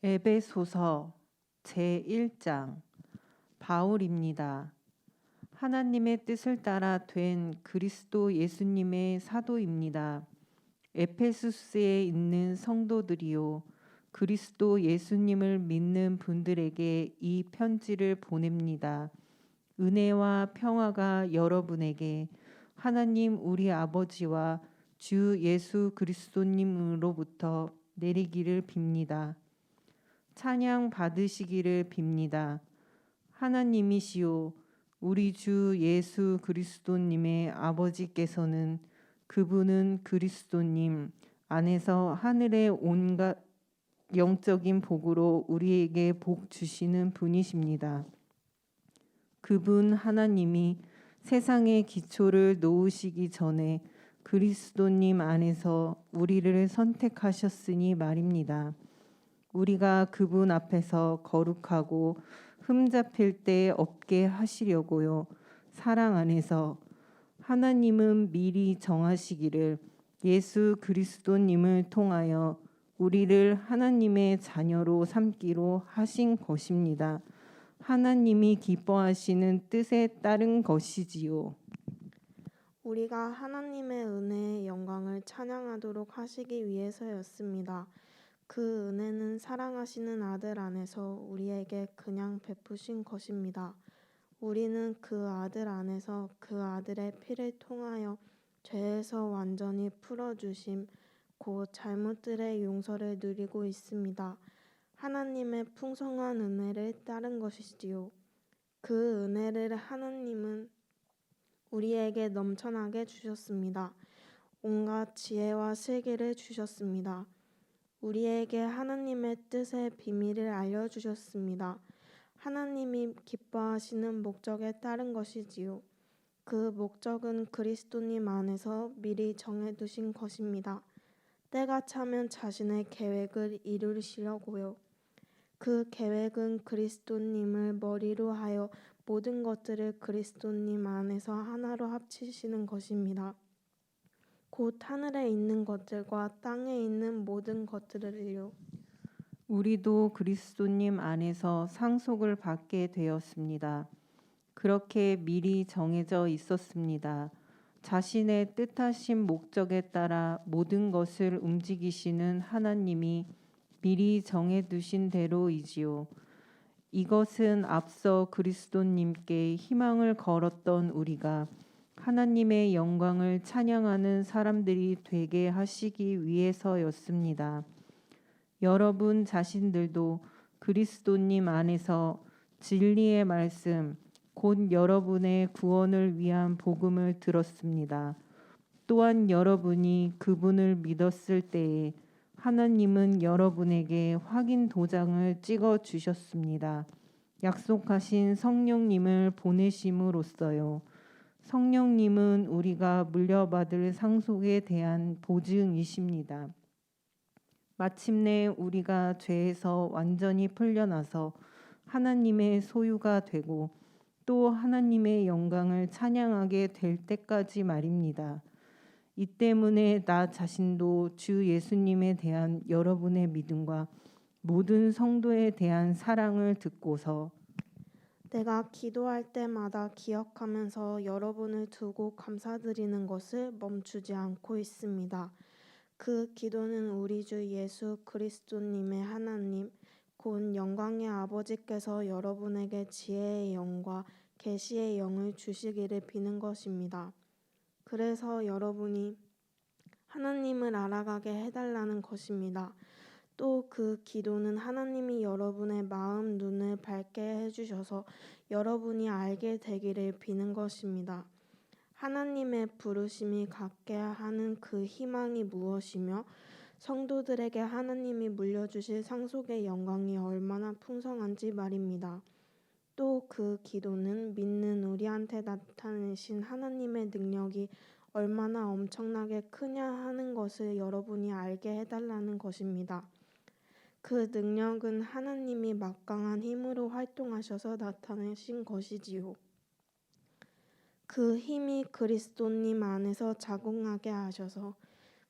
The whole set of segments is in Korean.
에베소서 제1장 바울입니다. 하나님의 뜻을 따라 된 그리스도 예수님의 사도입니다. 에페소스에 있는 성도들이요 그리스도 예수님을 믿는 분들에게 이 편지를 보냅니다. 은혜와 평화가 여러분에게 하나님 우리 아버지와 주 예수 그리스도님으로부터 내리기를 빕니다. 찬양 받으시기를 빕니다. 하나님이시요 우리 주 예수 그리스도님의 아버지께서는 그분은 그리스도님 안에서 하늘의 온갖 영적인 복으로 우리에게 복 주시는 분이십니다. 그분 하나님이 세상의 기초를 놓으시기 전에 그리스도님 안에서 우리를 선택하셨으니 말입니다. 우리가 그분 앞에서 거룩하고 흠잡힐 데 없게 하시려고요. 사랑 안에서 하나님은 미리 정하시기를 예수 그리스도님을 통하여 우리를 하나님의 자녀로 삼기로 하신 것입니다. 하나님이 기뻐하시는 뜻에 따른 것이지요. 우리가 하나님의 은혜의 영광을 찬양하도록 하시기 위해서였습니다. 그 은혜는 사랑하시는 아들 안에서 우리에게 그냥 베푸신 것입니다. 우리는 그 아들 안에서 그 아들의 피를 통하여 죄에서 완전히 풀어주심, 곧 잘못들의 용서를 누리고 있습니다. 하나님의 풍성한 은혜를 따른 것이지요. 그 은혜를 하나님은 우리에게 넘쳐나게 주셨습니다. 온갖 지혜와 슬기를 주셨습니다. 우리에게 하나님의 뜻의 비밀을 알려주셨습니다. 하나님이 기뻐하시는 목적에 따른 것이지요. 그 목적은 그리스도님 안에서 미리 정해두신 것입니다. 때가 차면 자신의 계획을 이루시려고요. 그 계획은 그리스도님을 머리로 하여 모든 것들을 그리스도님 안에서 하나로 합치시는 것입니다. 곧 하늘에 있는 것들과 땅에 있는 모든 것들을요. 우리도 그리스도님 안에서 상속을 받게 되었습니다. 그렇게 미리 정해져 있었습니다. 자신의 뜻하신 목적에 따라 모든 것을 움직이시는 하나님이 미리 정해두신 대로이지요. 이것은 앞서 그리스도님께 희망을 걸었던 우리가 하나님의 영광을 찬양하는 사람들이 되게 하시기 위해서였습니다. 여러분 자신들도 그리스도님 안에서 진리의 말씀, 곧 여러분의 구원을 위한 복음을 들었습니다. 또한 여러분이 그분을 믿었을 때에 하나님은 여러분에게 확인 도장을 찍어 주셨습니다. 약속하신 성령님을 보내심으로써요. 성령님은 우리가 물려받을 상속에 대한 보증이십니다. 마침내 우리가 죄에서 완전히 풀려나서 하나님의 소유가 되고 또 하나님의 영광을 찬양하게 될 때까지 말입니다. 이 때문에 나 자신도 주 예수님에 대한 여러분의 믿음과 모든 성도에 대한 사랑을 듣고서 내가 기도할 때마다 기억하면서 여러분을 두고 감사드리는 것을 멈추지 않고 있습니다. 그 기도는 우리 주 예수 그리스도님의 하나님, 곧 영광의 아버지께서 여러분에게 지혜의 영과 계시의 영을 주시기를 비는 것입니다. 그래서 여러분이 하나님을 알아가게 해달라는 것입니다. 또 그 기도는 하나님이 여러분의 마음 눈을 밝게 해주셔서 여러분이 알게 되기를 비는 것입니다. 하나님의 부르심이 갖게 하는 그 희망이 무엇이며 성도들에게 하나님이 물려주실 상속의 영광이 얼마나 풍성한지 말입니다. 또 그 기도는 믿는 우리한테 나타내신 하나님의 능력이 얼마나 엄청나게 크냐 하는 것을 여러분이 알게 해달라는 것입니다. 그 능력은 하나님이 막강한 힘으로 활동하셔서 나타내신 것이지요. 그 힘이 그리스도님 안에서 작용하게 하셔서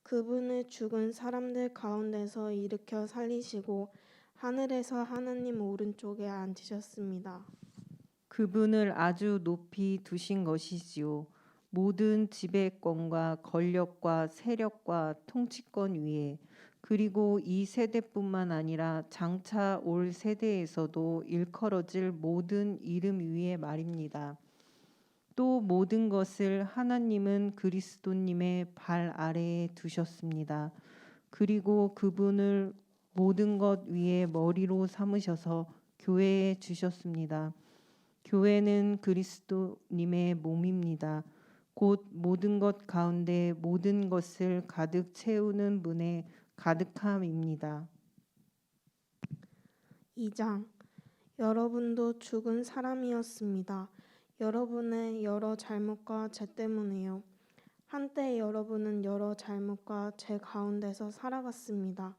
그분을 죽은 사람들 가운데서 일으켜 살리시고 하늘에서 하나님 오른쪽에 앉으셨습니다. 그분을 아주 높이 두신 것이지요. 모든 지배권과 권력과 세력과 통치권 위에, 그리고 이 세대뿐만 아니라 장차 올 세대에서도 일컬어질 모든 이름 위에 말입니다. 또 모든 것을 하나님은 그리스도님의 발 아래에 두셨습니다. 그리고 그분을 모든 것 위에 머리로 삼으셔서 교회에 주셨습니다. 교회는 그리스도님의 몸입니다. 곧 모든 것 가운데 모든 것을 가득 채우는 분의 가득함입니다. 2장. 여러분도 죽은 사람이었습니다. 여러분의 여러 잘못과 죄 때문에요. 한때 여러분은 여러 잘못과 죄 가운데서 살아갔습니다.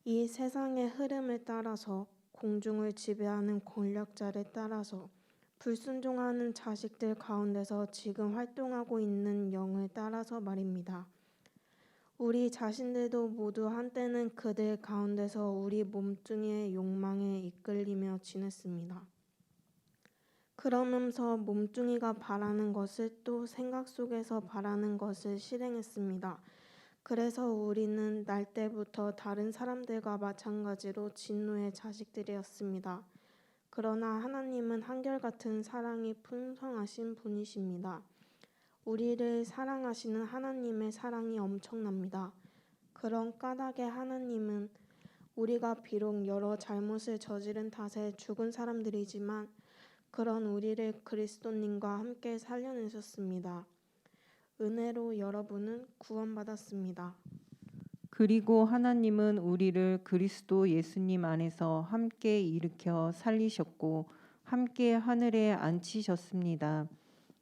이 세상의 흐름을 따라서, 공중을 지배하는 권력자를 따라서, 불순종하는 자식들 가운데서 지금 활동하고 있는 영을 따라서 말입니다. 우리 자신들도 모두 한때는 그들 가운데서 우리 몸뚱이의 욕망에 이끌리며 지냈습니다. 그러면서 몸뚱이가 바라는 것을 또 생각 속에서 바라는 것을 실행했습니다. 그래서 우리는 날 때부터 다른 사람들과 마찬가지로 진노의 자식들이었습니다. 그러나 하나님은 한결같은 사랑이 풍성하신 분이십니다. 우리를 사랑하시는 하나님의 사랑이 엄청납니다. 그런 까닭에 하나님은 우리가 비록 여러 잘못을 저지른 탓에 죽은 사람들이지만 그런 우리를 그리스도님과 함께 살려내셨습니다. 은혜로 여러분은 구원받았습니다. 그리고 하나님은 우리를 그리스도 예수님 안에서 함께 일으켜 살리셨고 함께 하늘에 앉히셨습니다.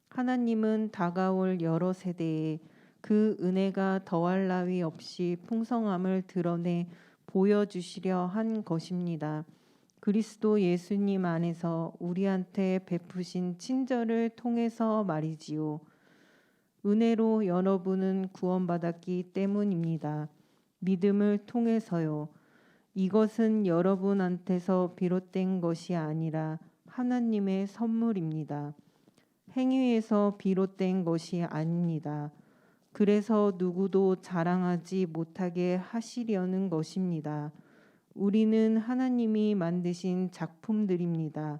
하나님은 다가올 여러 세대에 그 은혜가 더할 나위 없이 풍성함을 드러내 보여주시려 한 것입니다. 그리스도 예수님 안에서 우리한테 베푸신 친절을 통해서 말이지요. 은혜로 여러분은 구원받았기 때문입니다. 믿음을 통해서요. 이것은 여러분한테서 비롯된 것이 아니라 하나님의 선물입니다. 행위에서 비롯된 것이 아닙니다. 그래서 누구도 자랑하지 못하게 하시려는 것입니다. 우리는 하나님이 만드신 작품들입니다.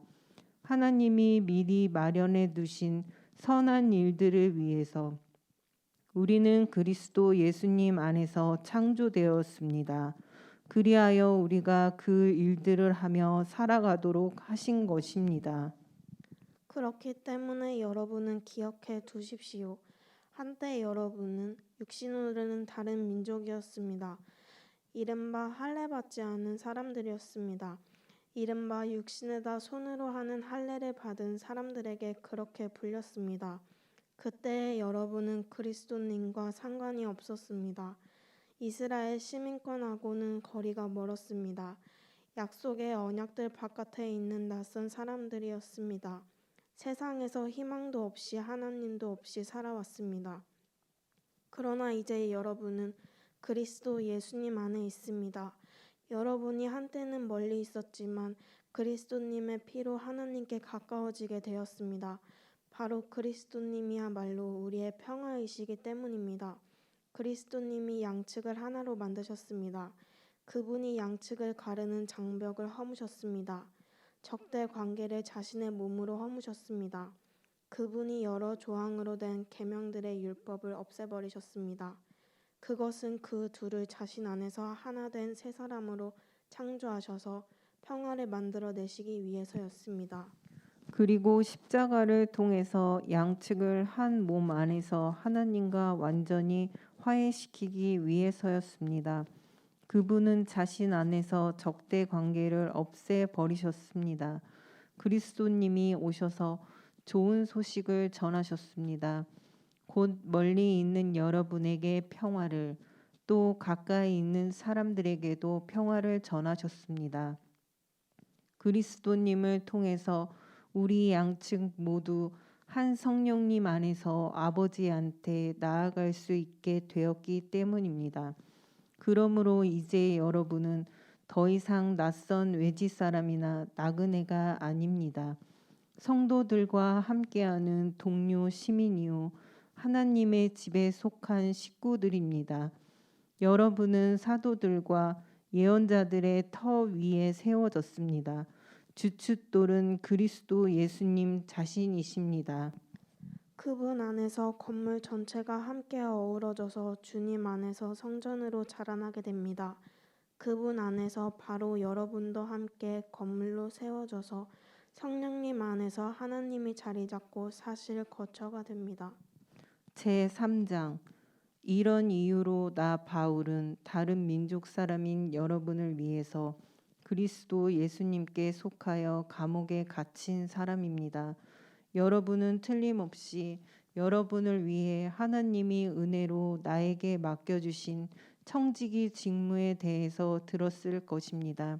하나님이 미리 마련해 두신 선한 일들을 위해서 우리는 그리스도 예수님 안에서 창조되었습니다. 그리하여 우리가 그 일들을 하며 살아가도록 하신 것입니다. 그렇기 때문에 여러분은 기억해 두십시오. 한때 여러분은 육신으로는 다른 민족이었습니다. 이른바 할례받지 않은 사람들이었습니다. 이른바 육신에다 손으로 하는 할례를 받은 사람들에게 그렇게 불렸습니다. 그때 여러분은 그리스도님과 상관이 없었습니다. 이스라엘 시민권하고는 거리가 멀었습니다. 약속의 언약들 바깥에 있는 낯선 사람들이었습니다. 세상에서 희망도 없이 하나님도 없이 살아왔습니다. 그러나 이제 여러분은 그리스도 예수님 안에 있습니다. 여러분이 한때는 멀리 있었지만 그리스도님의 피로 하나님께 가까워지게 되었습니다. 바로 그리스도님이야말로 우리의 평화이시기 때문입니다. 그리스도님이 양측을 하나로 만드셨습니다. 그분이 양측을 가르는 장벽을 허무셨습니다. 적대 관계를 자신의 몸으로 허무셨습니다. 그분이 여러 조항으로 된 계명들의 율법을 없애버리셨습니다. 그것은 그 둘을 자신 안에서 하나 된 새 사람으로 창조하셔서 평화를 만들어내시기 위해서였습니다. 그리고 십자가를 통해서 양측을 한 몸 안에서 하나님과 완전히 화해시키기 위해서였습니다. 그분은 자신 안에서 적대 관계를 없애버리셨습니다. 그리스도님이 오셔서 좋은 소식을 전하셨습니다. 곧 멀리 있는 여러분에게 평화를, 또 가까이 있는 사람들에게도 평화를 전하셨습니다. 그리스도님을 통해서 우리 양측 모두 한 성령님 안에서 아버지한테 나아갈 수 있게 되었기 때문입니다. 그러므로 이제 여러분은 더 이상 낯선 외지 사람이나 나그네가 아닙니다. 성도들과 함께하는 동료 시민이요 하나님의 집에 속한 식구들입니다. 여러분은 사도들과 예언자들의 터 위에 세워졌습니다. 주춧돌은 그리스도 예수님 자신이십니다. 그분 안에서 건물 전체가 함께 어우러져서 주님 안에서 성전으로 자라나게 됩니다. 그분 안에서 바로 여러분도 함께 건물로 세워져서 성령님 안에서 하나님이 자리 잡고 사실 거처가 됩니다. 제3장 이런 이유로 나 바울은 다른 민족 사람인 여러분을 위해서 그리스도 예수님께 속하여 감옥에 갇힌 사람입니다. 여러분은 틀림없이 여러분을 위해 하나님이 은혜로 나에게 맡겨주신 청지기 직무에 대해서 들었을 것입니다.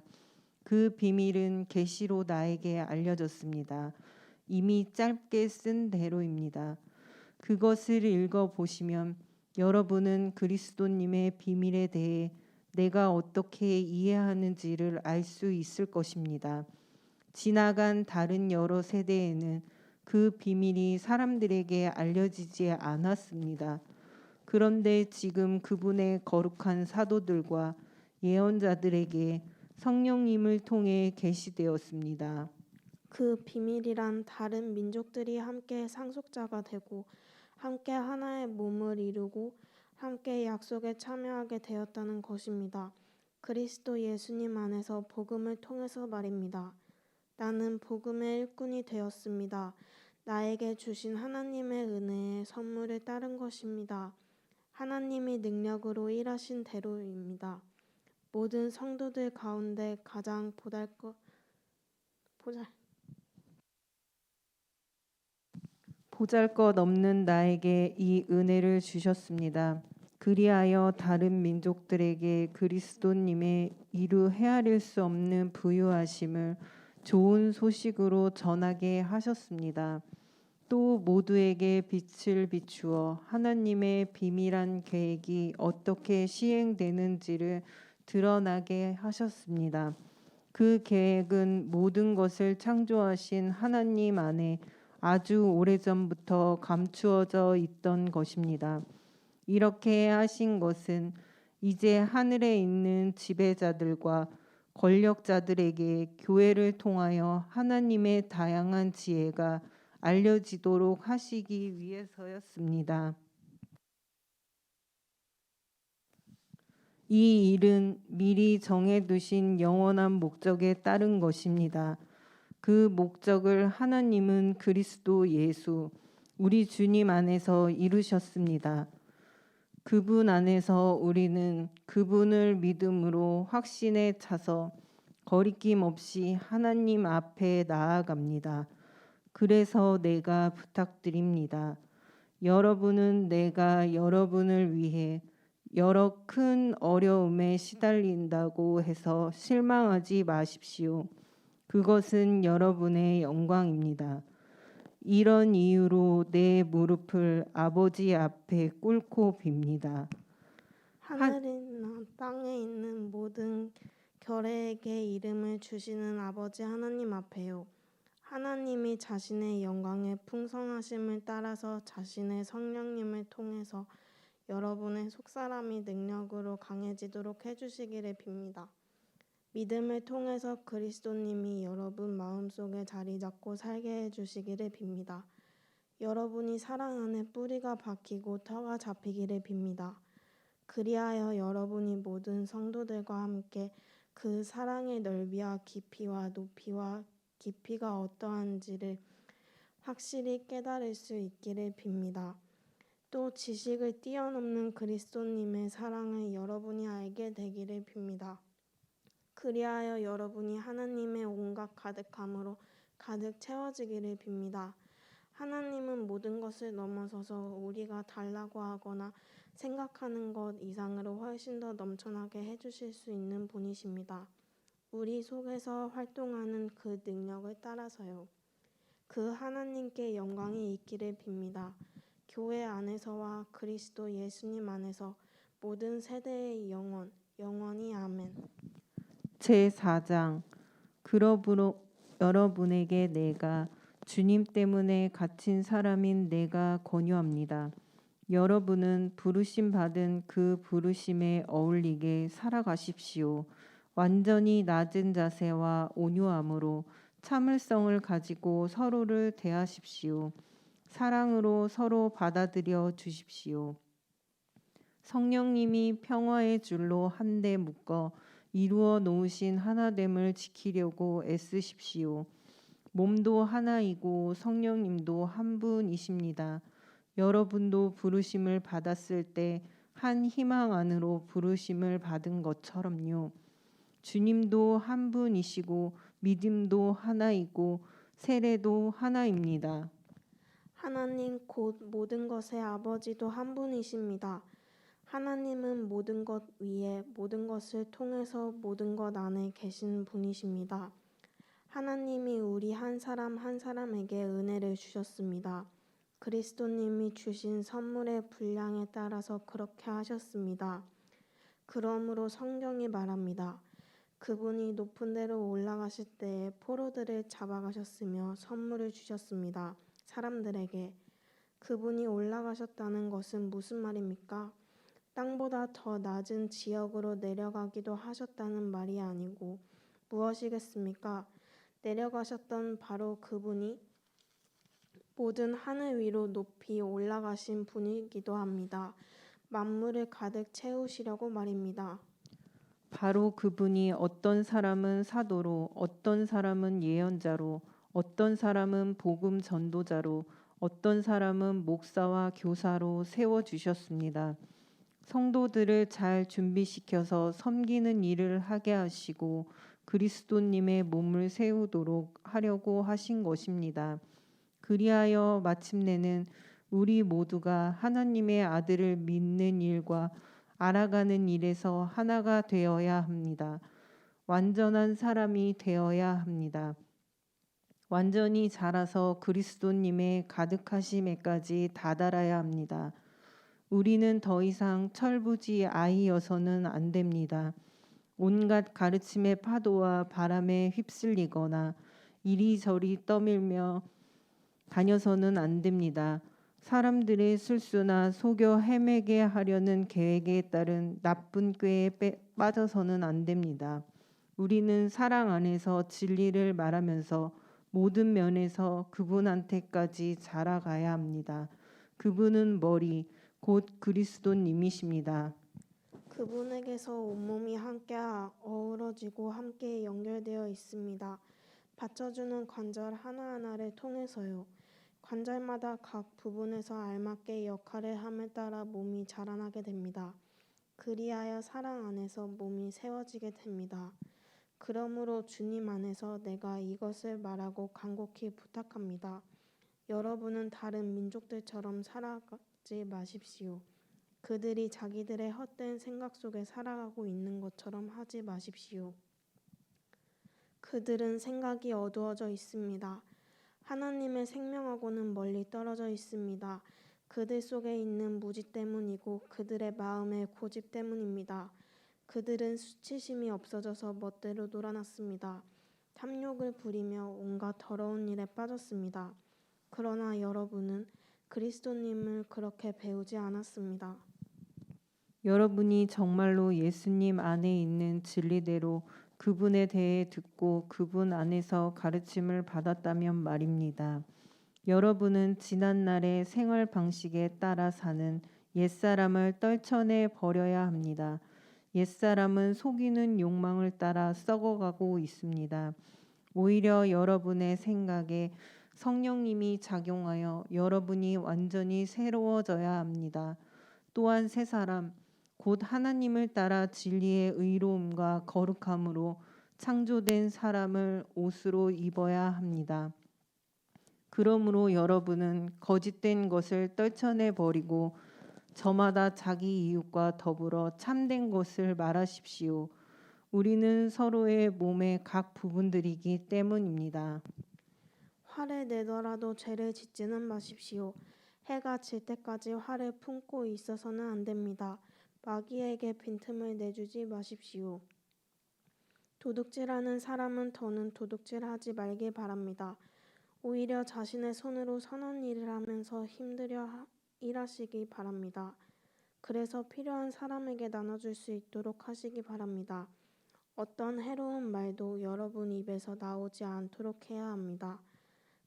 그 비밀은 계시로 나에게 알려졌습니다. 이미 짧게 쓴 대로입니다. 그것을 읽어보시면 여러분은 그리스도님의 비밀에 대해 내가 어떻게 이해하는지를 알 수 있을 것입니다. 지나간 다른 여러 세대에는 그 비밀이 사람들에게 알려지지 않았습니다. 그런데 지금 그분의 거룩한 사도들과 예언자들에게 성령님을 통해 계시되었습니다. 그 비밀이란 다른 민족들이 함께 상속자가 되고 함께 하나의 몸을 이루고 함께 약속에 참여하게 되었다는 것입니다. 그리스도 예수님 안에서 복음을 통해서 말입니다. 나는 복음의 일꾼이 되었습니다. 나에게 주신 하나님의 은혜의 선물을 따른 것입니다. 하나님이 능력으로 일하신 대로입니다. 모든 성도들 가운데 가장 보잘것없는 나에게 이 은혜를 주셨습니다. 그리하여 다른 민족들에게 그리스도님의 이루 헤아릴 수 없는 부유하심을 좋은 소식으로 전하게 하셨습니다. 또 모두에게 빛을 비추어 하나님의 비밀한 계획이 어떻게 시행되는지를 드러나게 하셨습니다. 그 계획은 모든 것을 창조하신 하나님 안에 아주 오래전부터 감추어져 있던 것입니다. 이렇게 하신 것은 이제 하늘에 있는 지배자들과 권력자들에게 교회를 통하여 하나님의 다양한 지혜가 알려지도록 하시기 위해서였습니다. 이 일은 미리 정해두신 영원한 목적에 따른 것입니다. 그 목적을 하나님은 그리스도 예수, 우리 주님 안에서 이루셨습니다. 그분 안에서 우리는 그분을 믿음으로 확신에 차서 거리낌 없이 하나님 앞에 나아갑니다. 그래서 내가 부탁드립니다. 여러분은 내가 여러분을 위해 여러 큰 어려움에 시달린다고 해서 실망하지 마십시오. 그것은 여러분의 영광입니다. 이런 이유로 내 무릎을 아버지 앞에 꿇고 빕니다. 하늘이나 땅에 있는 모든 결의에게 이름을 주시는 아버지 하나님 앞에요. 하나님이 자신의 영광의 풍성하심을 따라서 자신의 성령님을 통해서 여러분의 속사람이 능력으로 강해지도록 해주시기를 빕니다. 믿음을 통해서 그리스도님이 여러분 마음속에 자리 잡고 살게 해주시기를 빕니다. 여러분이 사랑 안에 뿌리가 박히고 터가 잡히기를 빕니다. 그리하여 여러분이 모든 성도들과 함께 그 사랑의 넓이와 깊이와 높이와 깊이가 어떠한지를 확실히 깨달을 수 있기를 빕니다. 또 지식을 뛰어넘는 그리스도님의 사랑을 여러분이 알게 되기를 빕니다. 그리하여 여러분이 하나님의 온갖 가득함으로 가득 채워지기를 빕니다. 하나님은 모든 것을 넘어서서 우리가 달라고 하거나 생각하는 것 이상으로 훨씬 더 넘쳐나게 해주실 수 있는 분이십니다. 우리 속에서 활동하는 그 능력을 따라서요. 그 하나님께 영광이 있기를 빕니다. 교회 안에서와 그리스도 예수님 안에서 모든 세대의 영원히 아멘. 제4장 그러므로 여러분에게 내가 주님 때문에 갇힌 사람인 내가 권유합니다. 여러분은 부르심 받은 그 부르심에 어울리게 살아가십시오. 완전히 낮은 자세와 온유함으로 참을성을 가지고 서로를 대하십시오. 사랑으로 서로 받아들여 주십시오. 성령님이 평화의 줄로 한데 묶어 이루어 놓으신 하나됨을 지키려고 애쓰십시오. 몸도 하나이고 성령님도 한 분이십니다. 여러분도 부르심을 받았을 때 한 희망 안으로 부르심을 받은 것처럼요. 주님도 한 분이시고 믿음도 하나이고 세례도 하나입니다. 하나님 곧 모든 것의 아버지도 한 분이십니다. 하나님은 모든 것 위에 모든 것을 통해서 모든 것 안에 계신 분이십니다. 하나님이 우리 한 사람 한 사람에게 은혜를 주셨습니다. 그리스도님이 주신 선물의 분량에 따라서 그렇게 하셨습니다. 그러므로 성경이 말합니다. 그분이 높은 데로 올라가실 때에 포로들을 잡아가셨으며 선물을 주셨습니다. 사람들에게 그분이 올라가셨다는 것은 무슨 말입니까? 땅보다 더 낮은 지역으로 내려가기도 하셨다는 말이 아니고 무엇이겠습니까? 내려가셨던 바로 그분이 모든 하늘 위로 높이 올라가신 분이기도 합니다. 만물을 가득 채우시려고 말입니다. 바로 그분이 어떤 사람은 사도로, 어떤 사람은 예언자로, 어떤 사람은 복음 전도자로, 어떤 사람은 목사와 교사로 세워주셨습니다. 성도들을 잘 준비시켜서 섬기는 일을 하게 하시고 그리스도님의 몸을 세우도록 하려고 하신 것입니다. 그리하여 마침내는 우리 모두가 하나님의 아들을 믿는 일과 알아가는 일에서 하나가 되어야 합니다. 완전한 사람이 되어야 합니다. 완전히 자라서 그리스도님의 가득하심에까지 다다라야 합니다. 우리는 더 이상 철부지 아이여서는 안 됩니다. 온갖 가르침의 파도와 바람에 휩쓸리거나 이리저리 떠밀며 다녀서는 안 됩니다. 사람들의 술수나 속여 헤매게 하려는 계획에 따른 나쁜 꾀에 빠져서는 안 됩니다. 우리는 사랑 안에서 진리를 말하면서 모든 면에서 그분한테까지 자라가야 합니다. 그분은 머리, 곧 그리스도님이십니다. 그분에게서 온몸이 함께 어우러지고 함께 연결되어 있습니다. 받쳐주는 관절 하나하나를 통해서요. 관절마다 각 부분에서 알맞게 역할을 함에 따라 몸이 자라나게 됩니다. 그리하여 사랑 안에서 몸이 세워지게 됩니다. 그러므로 주님 안에서 내가 이것을 말하고 간곡히 부탁합니다. 여러분은 다른 민족들처럼 살아가지 마십시오. 그들이 자기들의 헛된 생각 속에 살아가고 있는 것처럼 하지 마십시오. 그들은 생각이 어두워져 있습니다. 하나님의 생명하고는 멀리 떨어져 있습니다. 그들 속에 있는 무지 때문이고 그들의 마음의 고집 때문입니다. 그들은 수치심이 없어져서 멋대로 놀아났습니다. 탐욕을 부리며 온갖 더러운 일에 빠졌습니다. 그러나 여러분은 그리스도님을 그렇게 배우지 않았습니다. 여러분이 정말로 예수님 안에 있는 진리대로 그분에 대해 듣고 그분 안에서 가르침을 받았다면 말입니다. 여러분은 지난날의 생활 방식에 따라 사는 옛사람을 떨쳐내 버려야 합니다. 옛사람은 속이는 욕망을 따라 썩어가고 있습니다. 오히려 여러분의 생각에 성령님이 작용하여 여러분이 완전히 새로워져야 합니다. 또한 새 사람, 곧 하나님을 따라 진리의 의로움과 거룩함으로 창조된 사람을 옷으로 입어야 합니다. 그러므로 여러분은 거짓된 것을 떨쳐내 버리고 저마다 자기 이웃과 더불어 참된 것을 말하십시오. 우리는 서로의 몸의 각 부분들이기 때문입니다. 화를 내더라도 죄를 짓지는 마십시오. 해가 질 때까지 화를 품고 있어서는 안 됩니다. 마귀에게 빈틈을 내주지 마십시오. 도둑질하는 사람은 더는 도둑질하지 말길 바랍니다. 오히려 자신의 손으로 선한 일을 하면서 힘들여 일하시기 바랍니다. 그래서 필요한 사람에게 나눠줄 수 있도록 하시기 바랍니다. 어떤 해로운 말도 여러분 입에서 나오지 않도록 해야 합니다.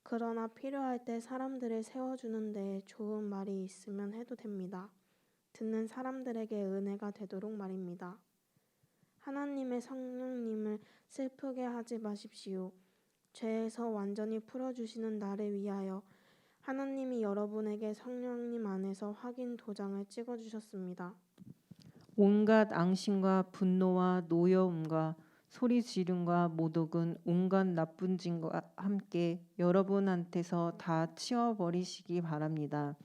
그러나 필요할 때 사람들을 세워주는 데에 좋은 말이 있으면 해도 됩니다. 듣는 사람들에게 은혜가 되도록 말입니다. 하나님의 성령님을 슬프게 하지 마십시오. 죄에서 완전히 풀어주시는 날을 위하여 하나님이 여러분에게 성령님 안에서 확인 도장을 찍어주셨습니다. 온갖 앙심과 분노와 노여움과 소리 지름과 모독은 온갖 나쁜 짓과 함께 여러분한테서 다 치워버리시기 바랍니다.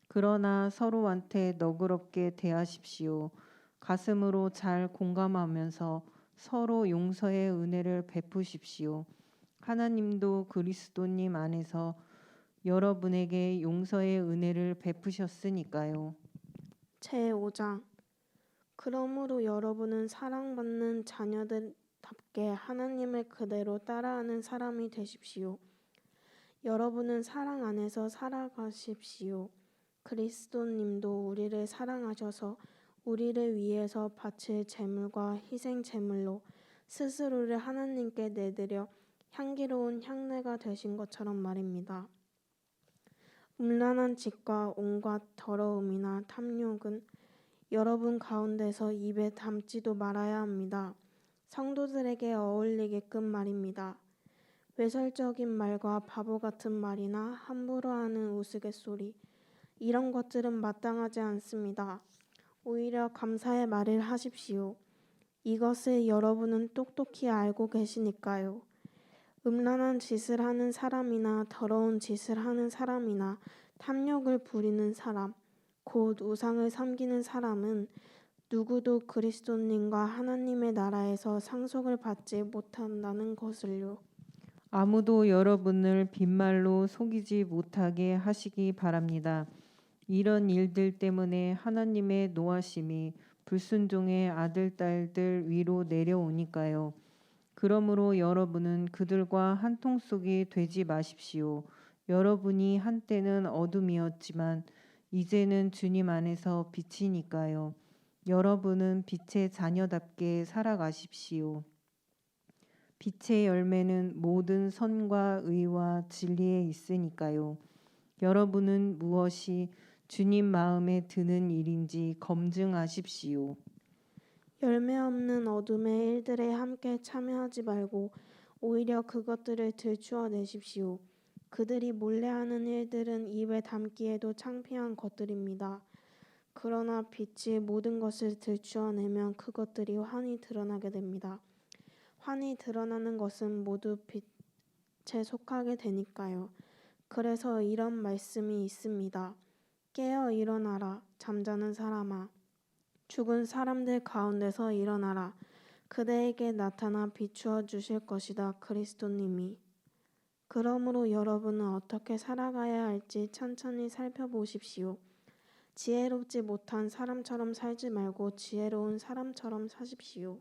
그러나 서로한테 너그럽게 대하십시오. 가슴으로 잘 공감하면서 서로 용서의 은혜를 베푸십시오. 하나님도 그리스도님 안에서 여러분에게 용서의 은혜를 베푸셨으니까요. 제5장 그러므로 여러분은 사랑받는 자녀들답게 하나님을 그대로 따라하는 사람이 되십시오. 여러분은 사랑 안에서 살아가십시오. 그리스도님도 우리를 사랑하셔서 우리를 위해서 바칠 제물과 희생 제물로 스스로를 하나님께 내드려 향기로운 향내가 되신 것처럼 말입니다. 음란한 짓과 온갖 더러움이나 탐욕은 여러분 가운데서 입에 담지도 말아야 합니다. 성도들에게 어울리게끔 말입니다. 외설적인 말과 바보 같은 말이나 함부로 하는 우스갯소리, 이런 것들은 마땅하지 않습니다. 오히려 감사의 말을 하십시오. 이것을 여러분은 똑똑히 알고 계시니까요. 음란한 짓을 하는 사람이나 더러운 짓을 하는 사람이나 탐욕을 부리는 사람, 곧 우상을 섬기는 사람은 누구도 그리스도님과 하나님의 나라에서 상속을 받지 못한다는 것을요. 아무도 여러분을 빈말로 속이지 못하게 하시기 바랍니다. 이런 일들 때문에 하나님의 노하심이 불순종의 아들, 딸들 위로 내려오니까요. 그러므로 여러분은 그들과 한 통속이 되지 마십시오. 여러분이 한때는 어둠이었지만 이제는 주님 안에서 빛이니까요. 여러분은 빛의 자녀답게 살아가십시오. 빛의 열매는 모든 선과 의와 진리에 있으니까요. 여러분은 무엇이 주님 마음에 드는 일인지 검증하십시오. 열매 없는 어둠의 일들에 함께 참여하지 말고 오히려 그것들을 들추어 내십시오. 그들이 몰래하는 일들은 입에 담기에도 창피한 것들입니다. 그러나 빛이 모든 것을 들추어내면 그것들이 환히 드러나게 됩니다. 환히 드러나는 것은 모두 빛에 속하게 되니까요. 그래서 이런 말씀이 있습니다. 깨어 일어나라, 잠자는 사람아. 죽은 사람들 가운데서 일어나라. 그대에게 나타나 비추어 주실 것이다. 그리스도님이. 그러므로 여러분은 어떻게 살아가야 할지 천천히 살펴보십시오. 지혜롭지 못한 사람처럼 살지 말고 지혜로운 사람처럼 사십시오.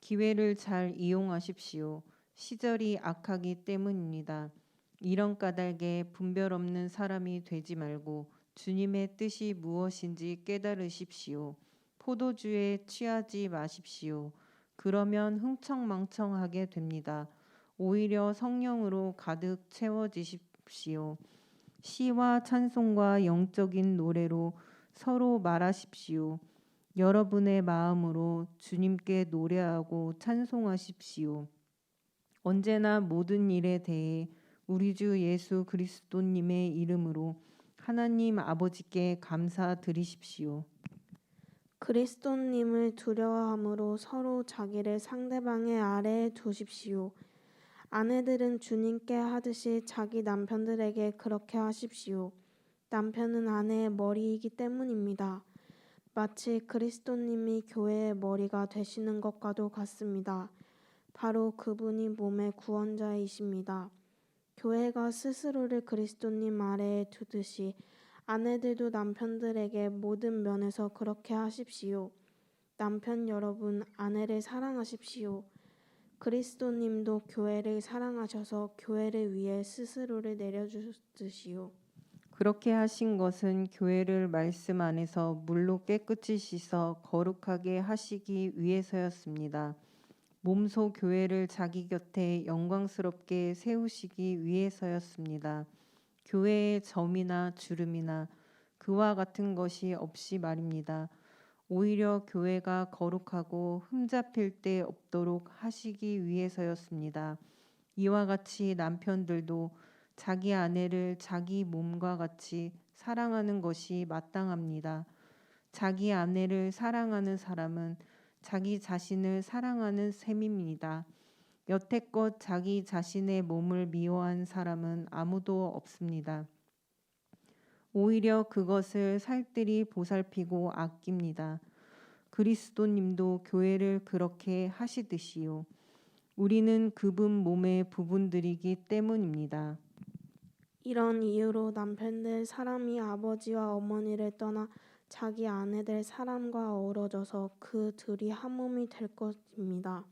기회를 잘 이용하십시오. 시절이 악하기 때문입니다. 이런 까닭에 분별 없는 사람이 되지 말고 주님의 뜻이 무엇인지 깨달으십시오. 포도주에 취하지 마십시오. 그러면 흥청망청하게 됩니다. 오히려 성령으로 가득 채워지십시오. 시와 찬송과 영적인 노래로 서로 말하십시오. 여러분의 마음으로 주님께 노래하고 찬송하십시오. 언제나 모든 일에 대해 우리 주 예수 그리스도님의 이름으로 하나님 아버지께 감사드리십시오. 그리스도님을 두려워함으로 서로 자기를 상대방의 아래에 두십시오. 아내들은 주님께 하듯이 자기 남편들에게 그렇게 하십시오. 남편은 아내의 머리이기 때문입니다. 마치 그리스도님이 교회의 머리가 되시는 것과도 같습니다. 바로 그분이 몸의 구원자이십니다. 교회가 스스로를 그리스도님 아래에 두듯이 아내들도 남편들에게 모든 면에서 그렇게 하십시오. 남편 여러분, 아내를 사랑하십시오. 그리스도님도 교회를 사랑하셔서 교회를 위해 스스로를 내려주듯이요. 그렇게 하신 것은 교회를 말씀 안에서 물로 깨끗이 씻어 거룩하게 하시기 위해서였습니다. 몸소 교회를 자기 곁에 영광스럽게 세우시기 위해서였습니다. 교회에 점이나 주름이나 그와 같은 것이 없이 말입니다. 오히려 교회가 거룩하고 흠잡힐 데 없도록 하시기 위해서였습니다. 이와 같이 남편들도 자기 아내를 자기 몸과 같이 사랑하는 것이 마땅합니다. 자기 아내를 사랑하는 사람은 자기 자신을 사랑하는 셈입니다. 여태껏 자기 자신의 몸을 미워한 사람은 아무도 없습니다. 오히려 그것을 살뜰히 보살피고 아낍니다. 그리스도님도 교회를 그렇게 하시듯이요. 우리는 그분 몸의 부분들이기 때문입니다. 이런 이유로 남편들 사람이 아버지와 어머니를 떠나 자기 아내들 사람과 어우러져서 그 둘이 한 몸이 될 것입니다.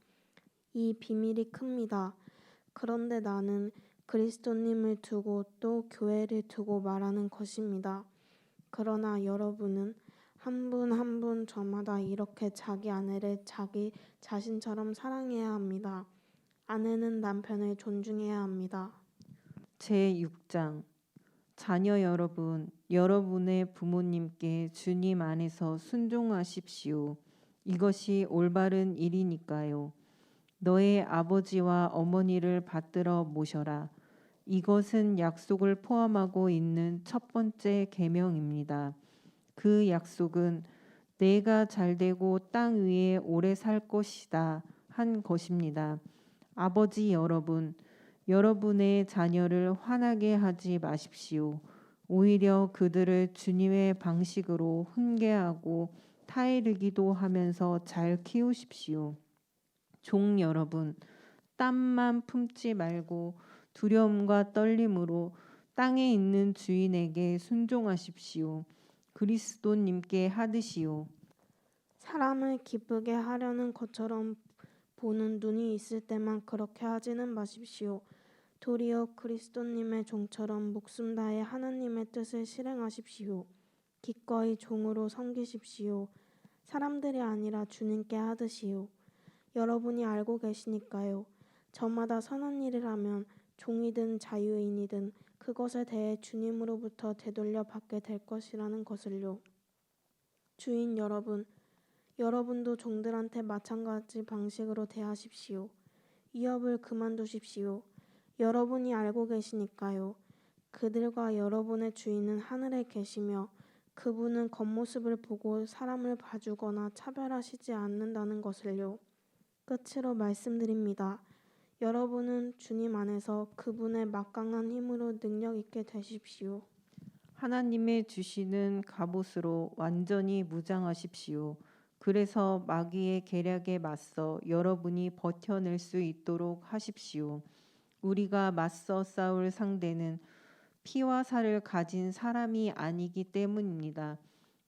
이 비밀이 큽니다. 그런데 나는 그리스도님을 두고 또 교회를 두고 말하는 것입니다. 그러나 여러분은 한 분 한 분 저마다 이렇게 자기 아내를 자기 자신처럼 사랑해야 합니다. 아내는 남편을 존중해야 합니다. 제6장 자녀 여러분, 여러분의 부모님께 주님 안에서 순종하십시오. 이것이 올바른 일이니까요. 너의 아버지와 어머니를 받들어 모셔라. 이것은 약속을 포함하고 있는 첫 번째 계명입니다. 그 약속은 내가 잘되고 땅 위에 오래 살 것이다 한 것입니다. 아버지 여러분, 여러분의 자녀를 화나게 하지 마십시오. 오히려 그들을 주님의 방식으로 훈계하고 타이르기도 하면서 잘 키우십시오. 종 여러분, 땀만 품지 말고 두려움과 떨림으로 땅에 있는 주인에게 순종하십시오. 그리스도님께 하듯이요. 사람을 기쁘게 하려는 것처럼 보는 눈이 있을 때만 그렇게 하지는 마십시오. 도리어 그리스도님의 종처럼 목숨 다해 하나님의 뜻을 실행하십시오. 기꺼이 종으로 섬기십시오. 사람들이 아니라 주님께 하듯이요. 여러분이 알고 계시니까요. 저마다 선한 일을 하면 종이든 자유인이든 그것에 대해 주님으로부터 되돌려 받게 될 것이라는 것을요. 주인 여러분, 여러분도 종들한테 마찬가지 방식으로 대하십시오. 위협을 그만두십시오. 여러분이 알고 계시니까요. 그들과 여러분의 주인은 하늘에 계시며 그분은 겉모습을 보고 사람을 봐주거나 차별하시지 않는다는 것을요. 끝으로 말씀드립니다. 여러분은 주님 안에서 그분의 막강한 힘으로 능력 있게 되십시오. 하나님의 주시는 갑옷으로 완전히 무장하십시오. 그래서 마귀의 계략에 맞서 여러분이 버텨낼 수 있도록 하십시오. 우리가 맞서 싸울 상대는 피와 살을 가진 사람이 아니기 때문입니다.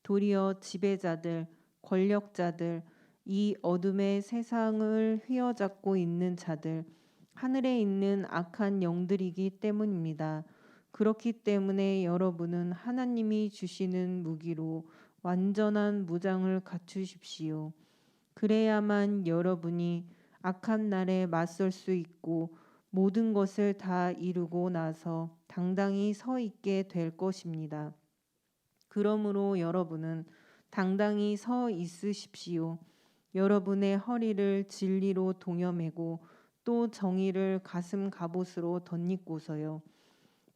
도리어 지배자들, 권력자들, 이 어둠의 세상을 휘어잡고 있는 자들, 하늘에 있는 악한 영들이기 때문입니다. 그렇기 때문에 여러분은 하나님이 주시는 무기로 완전한 무장을 갖추십시오. 그래야만 여러분이 악한 날에 맞설 수 있고 모든 것을 다 이루고 나서 당당히 서 있게 될 것입니다. 그러므로 여러분은 당당히 서 있으십시오. 여러분의 허리를 진리로 동여매고 또 정의를 가슴 갑옷으로 덧입고서요.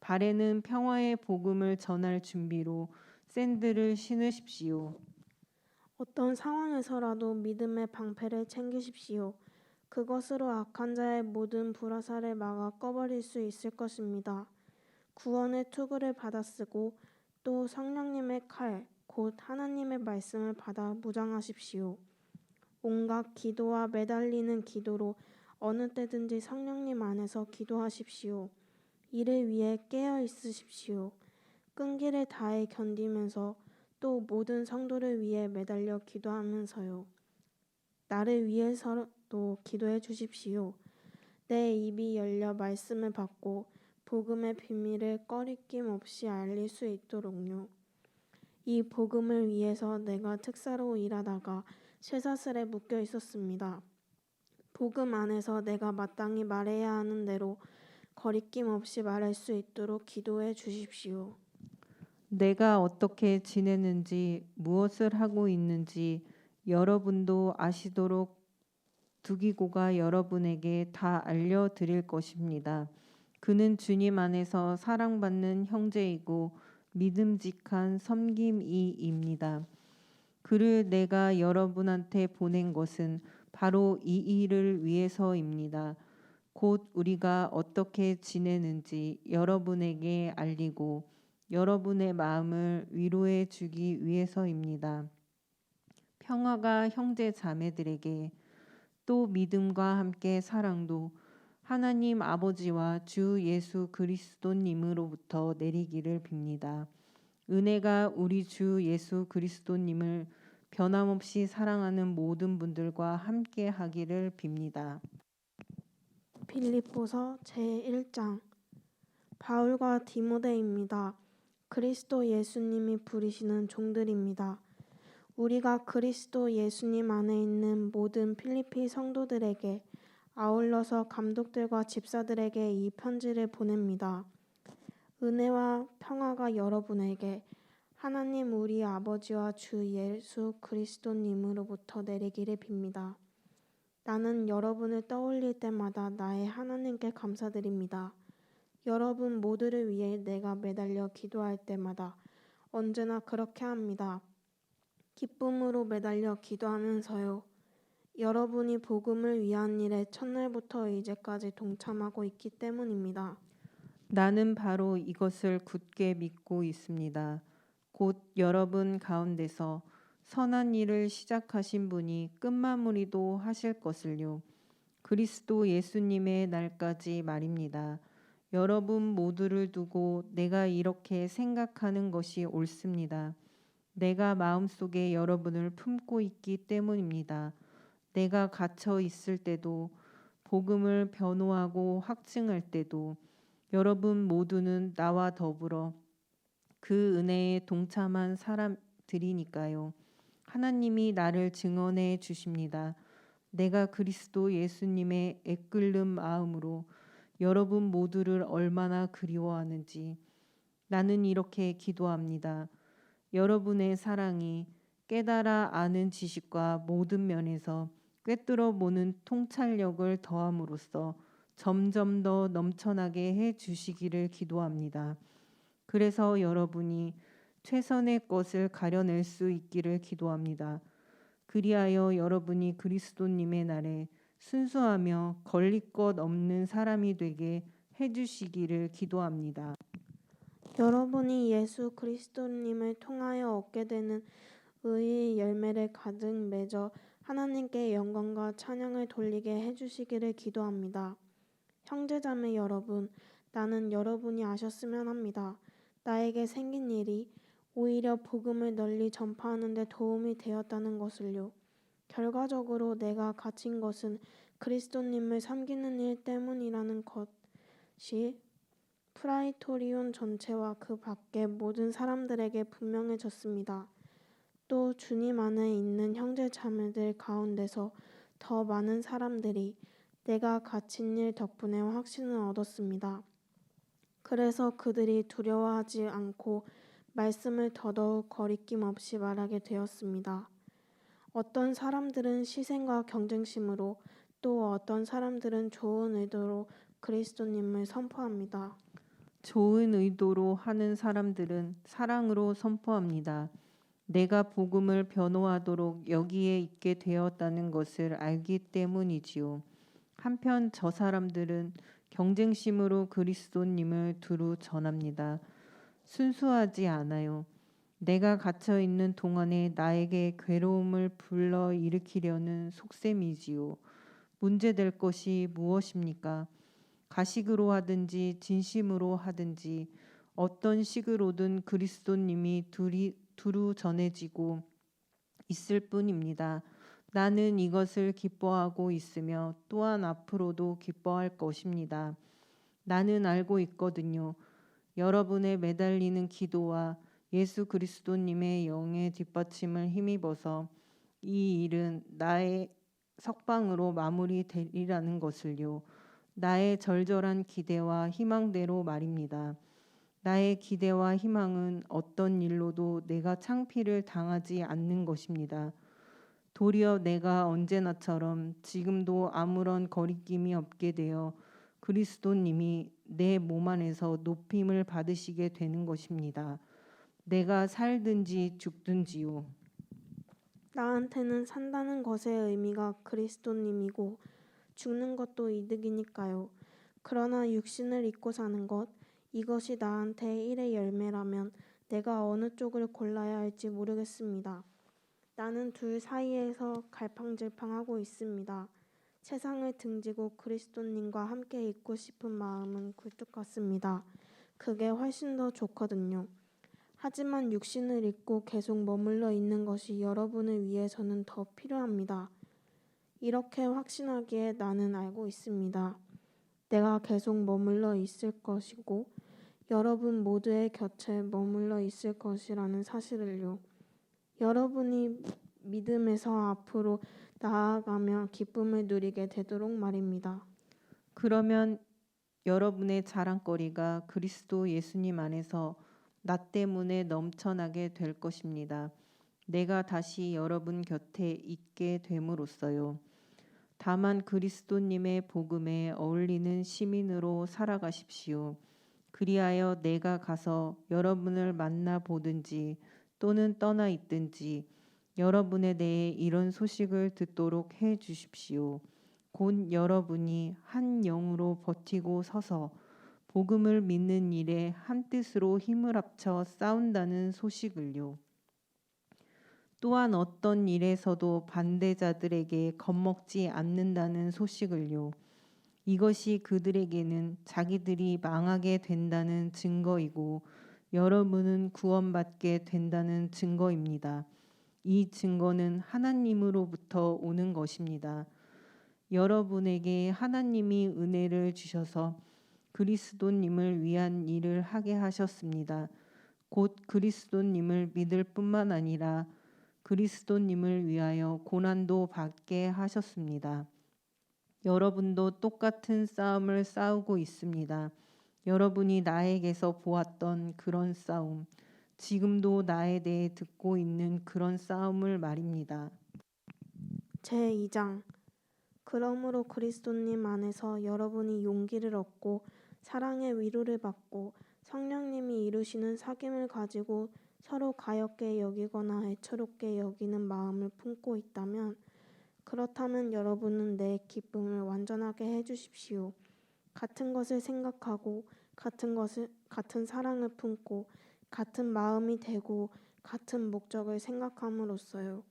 발에는 평화의 복음을 전할 준비로 샌들을 신으십시오. 어떤 상황에서라도 믿음의 방패를 챙기십시오. 그것으로 악한 자의 모든 불화살을 막아 꺼버릴 수 있을 것입니다. 구원의 투구를 받아 쓰고 또 성령님의 칼, 곧 하나님의 말씀을 받아 무장하십시오. 온갖 기도와 매달리는 기도로 어느 때든지 성령님 안에서 기도하십시오. 이를 위해 깨어 있으십시오. 끈기를 다해 견디면서 또 모든 성도를 위해 매달려 기도하면서요. 나를 위해서 또 기도해 주십시오. 내 입이 열려 말씀을 받고 복음의 비밀을 꺼리낌 없이 알릴 수 있도록요. 이 복음을 위해서 내가 특사로 일하다가 쇠사슬에 묶여 있었습니다. 복음 안에서 내가 마땅히 말해야 하는 대로 거리낌 없이 말할 수 있도록 기도해 주십시오. 내가 어떻게 지내는지, 무엇을 하고 있는지 여러분도 아시도록 두기고가 여러분에게 다 알려드릴 것입니다. 그는 주님 안에서 사랑받는 형제이고 믿음직한 섬김이입니다. 그를 내가 여러분한테 보낸 것은 바로 이 일을 위해서입니다. 곧 우리가 어떻게 지내는지 여러분에게 알리고 여러분의 마음을 위로해 주기 위해서입니다. 평화가 형제 자매들에게 또 믿음과 함께 사랑도 하나님 아버지와 주 예수 그리스도님으로부터 내리기를 빕니다. 은혜가 우리 주 예수 그리스도님을 변함없이 사랑하는 모든 분들과 함께 하기를 빕니다. 빌립보서 제1장 바울과 디모데입니다. 그리스도 예수님이 부르시는 종들입니다. 우리가 그리스도 예수님 안에 있는 모든 필리피 성도들에게 아울러서 감독들과 집사들에게 이 편지를 보냅니다. 은혜와 평화가 여러분에게 하나님 우리 아버지와 주 예수 그리스도님으로부터 내리기를 빕니다. 나는 여러분을 떠올릴 때마다 나의 하나님께 감사드립니다. 여러분 모두를 위해 내가 매달려 기도할 때마다 언제나 그렇게 합니다. 기쁨으로 매달려 기도하면서요. 여러분이 복음을 위한 일에 첫날부터 이제까지 동참하고 있기 때문입니다. 나는 바로 이것을 굳게 믿고 있습니다. 곧 여러분 가운데서 선한 일을 시작하신 분이 끝마무리도 하실 것을요. 그리스도 예수님의 날까지 말입니다. 여러분 모두를 두고 내가 이렇게 생각하는 것이 옳습니다. 내가 마음속에 여러분을 품고 있기 때문입니다. 내가 갇혀 있을 때도 복음을 변호하고 확증할 때도 여러분 모두는 나와 더불어 그 은혜에 동참한 사람들이니까요. 하나님이 나를 증언해 주십니다. 내가 그리스도 예수님의 애끓는 마음으로 여러분 모두를 얼마나 그리워하는지 나는 이렇게 기도합니다. 여러분의 사랑이 깨달아 아는 지식과 모든 면에서 꿰뚫어 보는 통찰력을 더함으로써 점점 더 넘쳐나게 해 주시기를 기도합니다. 그래서 여러분이 최선의 것을 가려낼 수 있기를 기도합니다. 그리하여 여러분이 그리스도님의 날에 순수하며 걸릴 것 없는 사람이 되게 해주시기를 기도합니다. 여러분이 예수 그리스도님을 통하여 얻게 되는 의의 열매를 가득 맺어 하나님께 영광과 찬양을 돌리게 해주시기를 기도합니다. 형제자매 여러분, 나는 여러분이 아셨으면 합니다. 나에게 생긴 일이 오히려 복음을 널리 전파하는 데 도움이 되었다는 것을요. 결과적으로 내가 갇힌 것은 그리스도님을 섬기는 일 때문이라는 것이 프라이토리온 전체와 그 밖의 모든 사람들에게 분명해졌습니다. 또 주님 안에 있는 형제 자매들 가운데서 더 많은 사람들이 내가 갇힌 일 덕분에 확신을 얻었습니다. 그래서 그들이 두려워하지 않고 말씀을 더더욱 거리낌 없이 말하게 되었습니다. 어떤 사람들은 시생과 경쟁심으로 또 어떤 사람들은 좋은 의도로 그리스도님을 선포합니다. 좋은 의도로 하는 사람들은 사랑으로 선포합니다. 내가 복음을 변호하도록 여기에 있게 되었다는 것을 알기 때문이지요. 한편 저 사람들은 경쟁심으로 그리스도님을 두루 전합니다. 순수하지 않아요. 내가 갇혀 있는 동안에 나에게 괴로움을 불러 일으키려는 속셈이지요. 문제될 것이 무엇입니까? 가식으로 하든지 진심으로 하든지 어떤 식으로든 그리스도님이 두루 전해지고 있을 뿐입니다. 나는 이것을 기뻐하고 있으며 또한 앞으로도 기뻐할 것입니다. 나는 알고 있거든요. 여러분의 매달리는 기도와 예수 그리스도님의 영의 뒷받침을 힘입어서 이 일은 나의 석방으로 마무리되리라는 것을요. 나의 절절한 기대와 희망대로 말입니다. 나의 기대와 희망은 어떤 일로도 내가 창피를 당하지 않는 것입니다. 도리어 내가 언제나처럼 지금도 아무런 거리낌이 없게 되어 그리스도님이 내 몸 안에서 높임을 받으시게 되는 것입니다. 내가 살든지 죽든지요. 나한테는 산다는 것의 의미가 그리스도님이고 죽는 것도 이득이니까요. 그러나 육신을 입고 사는 것, 이것이 나한테 일의 열매라면 내가 어느 쪽을 골라야 할지 모르겠습니다. 나는 둘 사이에서 갈팡질팡하고 있습니다. 세상을 등지고 그리스도님과 함께 있고 싶은 마음은 굴뚝 같습니다. 그게 훨씬 더 좋거든요. 하지만 육신을 입고 계속 머물러 있는 것이 여러분을 위해서는 더 필요합니다. 이렇게 확신하기에 나는 알고 있습니다. 내가 계속 머물러 있을 것이고 여러분 모두의 곁에 머물러 있을 것이라는 사실을요. 여러분이 믿음에서 앞으로 나아가며 기쁨을 누리게 되도록 말입니다. 그러면 여러분의 자랑거리가 그리스도 예수님 안에서 나 때문에 넘쳐나게 될 것입니다. 내가 다시 여러분 곁에 있게 됨으로써요. 다만 그리스도님의 복음에 어울리는 시민으로 살아가십시오. 그리하여 내가 가서 여러분을 만나 보든지 또는 떠나 있든지 여러분에 대해 이런 소식을 듣도록 해 주십시오. 곧 여러분이 한 영으로 버티고 서서 복음을 믿는 일에 한 뜻으로 힘을 합쳐 싸운다는 소식을요. 또한 어떤 일에서도 반대자들에게 겁먹지 않는다는 소식을요. 이것이 그들에게는 자기들이 망하게 된다는 증거이고 여러분은 구원받게 된다는 증거입니다. 이 증거는 하나님으로부터 오는 것입니다. 여러분에게 하나님이 은혜를 주셔서 그리스도님을 위한 일을 하게 하셨습니다. 곧 그리스도님을 믿을 뿐만 아니라 그리스도님을 위하여 고난도 받게 하셨습니다. 여러분도 똑같은 싸움을 싸우고 있습니다. 여러분이 나에게서 보았던 그런 싸움, 지금도 나에 대해 듣고 있는 그런 싸움을 말입니다. 제2장 그러므로 그리스도님 안에서 여러분이 용기를 얻고 사랑의 위로를 받고 성령님이 이루시는 사귐을 가지고 서로 가엾게 여기거나 애처롭게 여기는 마음을 품고 있다면 그렇다면 여러분은 내 기쁨을 완전하게 해주십시오. 같은 것을 생각하고 같은 사랑을 품고 같은 마음이 되고 같은 목적을 생각함으로써요.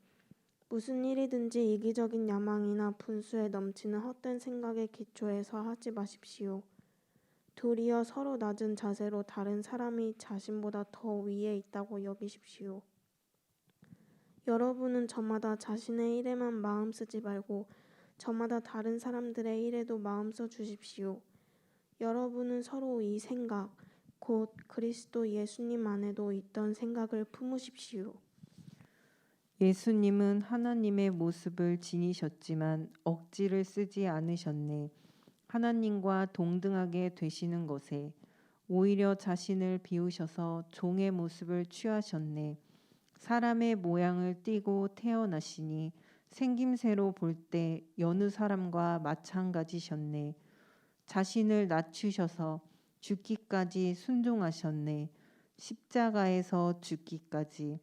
무슨 일이든지 이기적인 야망이나 분수에 넘치는 헛된 생각에 기초해서 하지 마십시오. 도리어 서로 낮은 자세로 다른 사람이 자신보다 더 위에 있다고 여기십시오. 여러분은 저마다 자신의 일에만 마음 쓰지 말고 저마다 다른 사람들의 일에도 마음 써 주십시오. 여러분은 서로 이 생각, 곧 그리스도 예수님 안에도 있던 생각을 품으십시오. 예수님은 하나님의 모습을 지니셨지만 억지를 쓰지 않으셨네. 하나님과 동등하게 되시는 것에 오히려 자신을 비우셔서 종의 모습을 취하셨네. 사람의 모양을 띠고 태어나시니 생김새로 볼 때 여느 사람과 마찬가지셨네. 자신을 낮추셔서 죽기까지 순종하셨네. 십자가에서 죽기까지.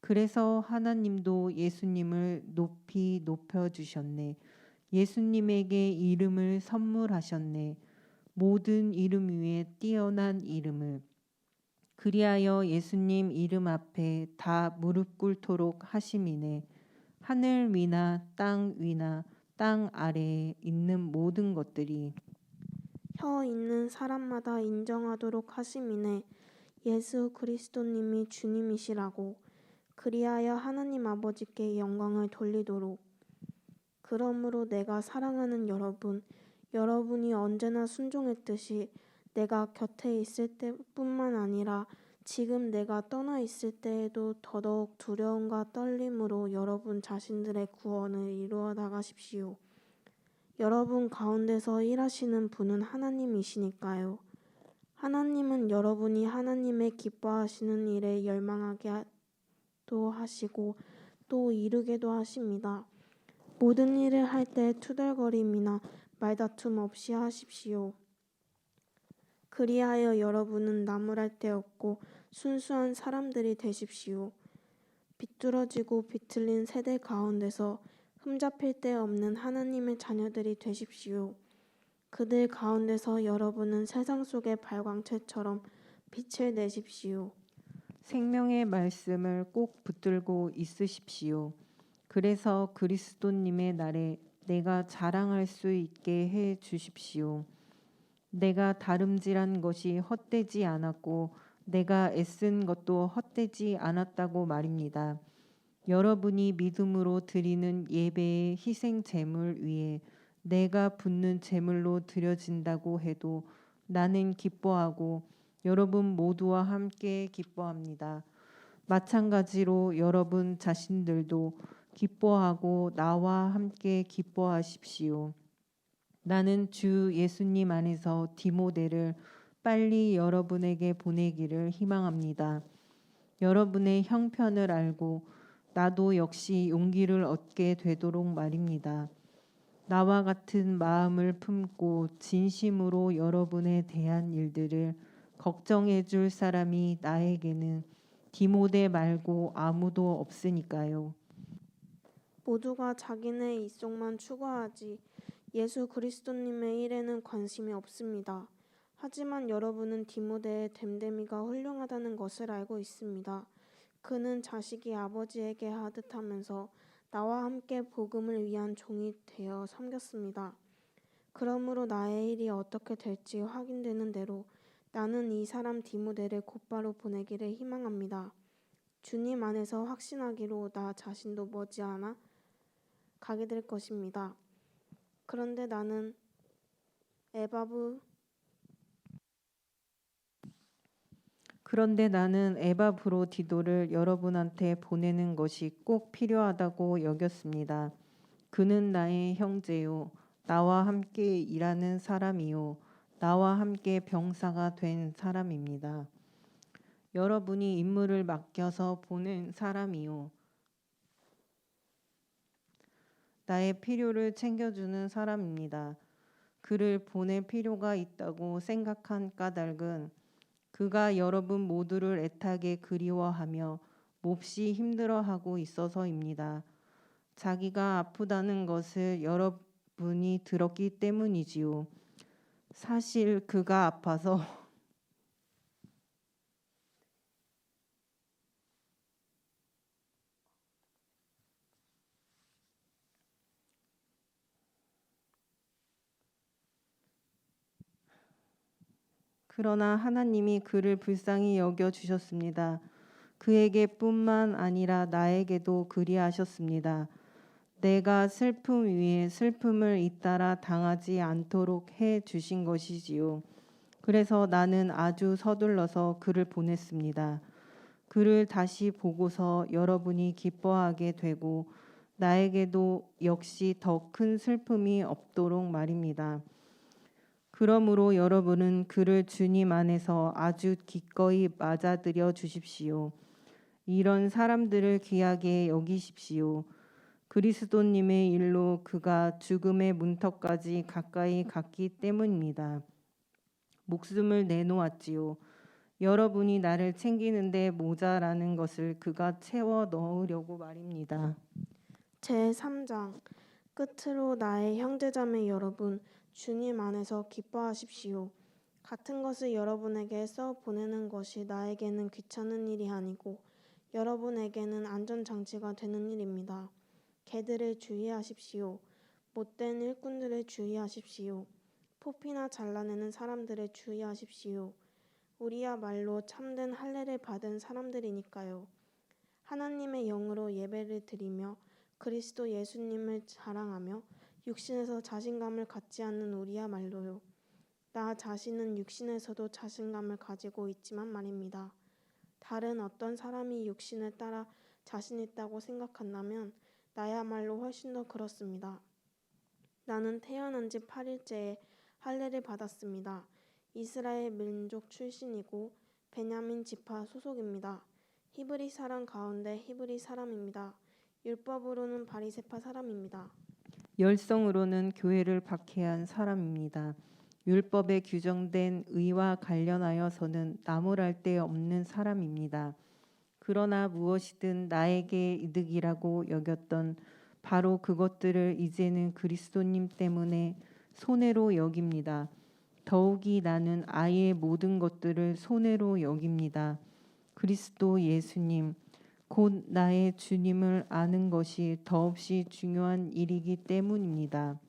그래서 하나님도 예수님을 높이 높여주셨네. 예수님에게 이름을 선물하셨네. 모든 이름 위에 뛰어난 이름을. 그리하여 예수님 이름 앞에 다 무릎 꿇도록 하심이네. 하늘 위나 땅 위나 땅 아래에 있는 모든 것들이 혀 있는 사람마다 인정하도록 하심이네. 예수 그리스도님이 주님이시라고. 그리하여 하나님 아버지께 영광을 돌리도록. 그러므로 내가 사랑하는 여러분, 여러분이 언제나 순종했듯이 내가 곁에 있을 때뿐만 아니라 지금 내가 떠나 있을 때에도 더더욱 두려움과 떨림으로 여러분 자신들의 구원을 이루어 나가십시오. 여러분 가운데서 일하시는 분은 하나님이시니까요. 하나님은 여러분이 하나님의 기뻐하시는 일에 열망하게도 하시고 또 이루게도 하십니다. 모든 일을 할 때 투덜거림이나 말다툼 없이 하십시오. 그리하여 여러분은 나무랄 데 없고 순수한 사람들이 되십시오. 비뚤어지고 비틀린 세대 가운데서 흠잡힐 데 없는 하나님의 자녀들이 되십시오. 그들 가운데서 여러분은 세상 속의 발광체처럼 빛을 내십시오. 생명의 말씀을 꼭 붙들고 있으십시오. 그래서 그리스도님의 날에 내가 자랑할 수 있게 해 주십시오. 내가 다름질한 것이 헛되지 않았고 내가 애쓴 것도 헛되지 않았다고 말입니다. 여러분이 믿음으로 드리는 예배의 희생 제물 위에 내가 붓는 제물로 드려진다고 해도 나는 기뻐하고 여러분 모두와 함께 기뻐합니다. 마찬가지로 여러분 자신들도 기뻐하고 나와 함께 기뻐하십시오. 나는 주 예수님 안에서 디모데를 빨리 여러분에게 보내기를 희망합니다. 여러분의 형편을 알고 나도 역시 용기를 얻게 되도록 말입니다. 나와 같은 마음을 품고 진심으로 여러분에 대한 일들을 걱정해 줄 사람이 나에게는 디모데 말고 아무도 없으니까요. 모두가 자기네 이쪽만 추구하지 예수 그리스도님의 일에는 관심이 없습니다. 하지만 여러분은 디모데의 됨됨이가 훌륭하다는 것을 알고 있습니다. 그는 자식이 아버지에게 하듯 하면서 나와 함께 복음을 위한 종이 되어 섬겼습니다. 그러므로 나의 일이 어떻게 될지 확인되는 대로 나는 이 사람 디모데를 곧바로 보내기를 희망합니다. 주님 안에서 확신하기로 나 자신도 머지않아 가게 될 것입니다. 그런데 나는 에바브로디도를 여러분한테 보내는 것이 꼭 필요하다고 여겼습니다. 그는 나의 형제요, 나와 함께 일하는 사람이요, 나와 함께 병사가 된 사람입니다. 여러분이 임무를 맡겨서 보낸 사람이요, 나의 필요를 챙겨주는 사람입니다. 그를 보낼 필요가 있다고 생각한 까닭은 그가 여러분 모두를 애타게 그리워하며 몹시 힘들어하고 있어서입니다. 자기가 아프다는 것을 여러분이 들었기 때문이지요. 사실 그가 아파서 그러나 하나님이 그를 불쌍히 여겨 주셨습니다. 그에게뿐만 아니라 나에게도 그리하셨습니다. 내가 슬픔 위에 슬픔을 잇따라 당하지 않도록 해 주신 것이지요. 그래서 나는 아주 서둘러서 그를 보냈습니다. 그를 다시 보고서 여러분이 기뻐하게 되고 나에게도 역시 더 큰 슬픔이 없도록 말입니다. 그러므로 여러분은 그를 주님 안에서 아주 기꺼이 맞아들여 주십시오. 이런 사람들을 귀하게 여기십시오. 그리스도님의 일로 그가 죽음의 문턱까지 가까이 갔기 때문입니다. 목숨을 내놓았지요. 여러분이 나를 챙기는데 모자라는 것을 그가 채워 넣으려고 말입니다. 제3장 끝으로 나의 형제자매 여러분, 주님 안에서 기뻐하십시오. 같은 것을 여러분에게 써 보내는 것이 나에게는 귀찮은 일이 아니고 여러분에게는 안전장치가 되는 일입니다. 개들을 주의하십시오. 못된 일꾼들을 주의하십시오. 포피나 잘라내는 사람들을 주의하십시오. 우리야말로 참된 할례를 받은 사람들이니까요. 하나님의 영으로 예배를 드리며 그리스도 예수님을 자랑하며 육신에서 자신감을 갖지 않는 우리야말로요. 나 자신은 육신에서도 자신감을 가지고 있지만 말입니다. 다른 어떤 사람이 육신을 따라 자신 있다고 생각한다면 나야말로 훨씬 더 그렇습니다. 나는 태어난 지 8일째에 할례를 받았습니다. 이스라엘 민족 출신이고 베냐민 지파 소속입니다. 히브리 사람 가운데 히브리 사람입니다. 율법으로는 바리새파 사람입니다. 열성으로는 교회를 박해한 사람입니다. 율법에 규정된 의와 관련하여서는 나무랄 데 없는 사람입니다. 그러나 무엇이든 나에게 이득이라고 여겼던 바로 그것들을 이제는 그리스도님 때문에 손해로 여깁니다. 더욱이 나는 아예 모든 것들을 손해로 여깁니다. 그리스도 예수님, 곧 나의 주님을 아는 것이 더없이 중요한 일이기 때문입니다.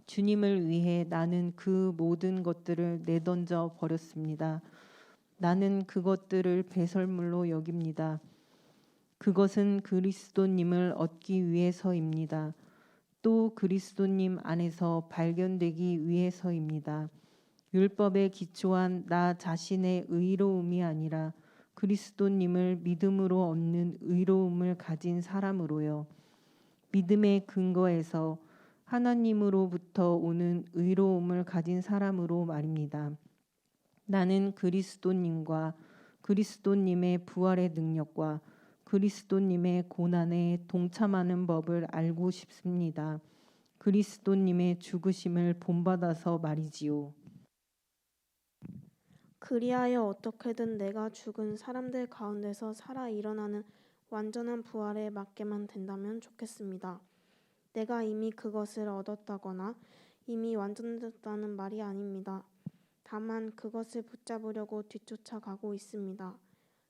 주님을 위해 나는 그 모든 것들을 내던져 버렸습니다. 나는 그것들을 배설물로 여깁니다. 그것은 그리스도님을 얻기 위해서입니다. 또 그리스도님 안에서 발견되기 위해서입니다. 율법에 기초한 나 자신의 의로움이 아니라 그리스도님을 믿음으로 얻는 의로움을 가진 사람으로요. 믿음의 근거에서 하나님으로부터 오는 의로움을 가진 사람으로 말입니다. 나는 그리스도님과 그리스도님의 부활의 능력과 그리스도님의 고난에 동참하는 법을 알고 싶습니다. 그리스도님의 죽으심을 본받아서 말이지요. 그리하여 어떻게든 내가 죽은 사람들 가운데서 살아 일어나는 완전한 부활에 맞게만 된다면 좋겠습니다. 내가 이미 그것을 얻었다거나 이미 완전됐다는 말이 아닙니다. 다만 그것을 붙잡으려고 뒤쫓아가고 있습니다.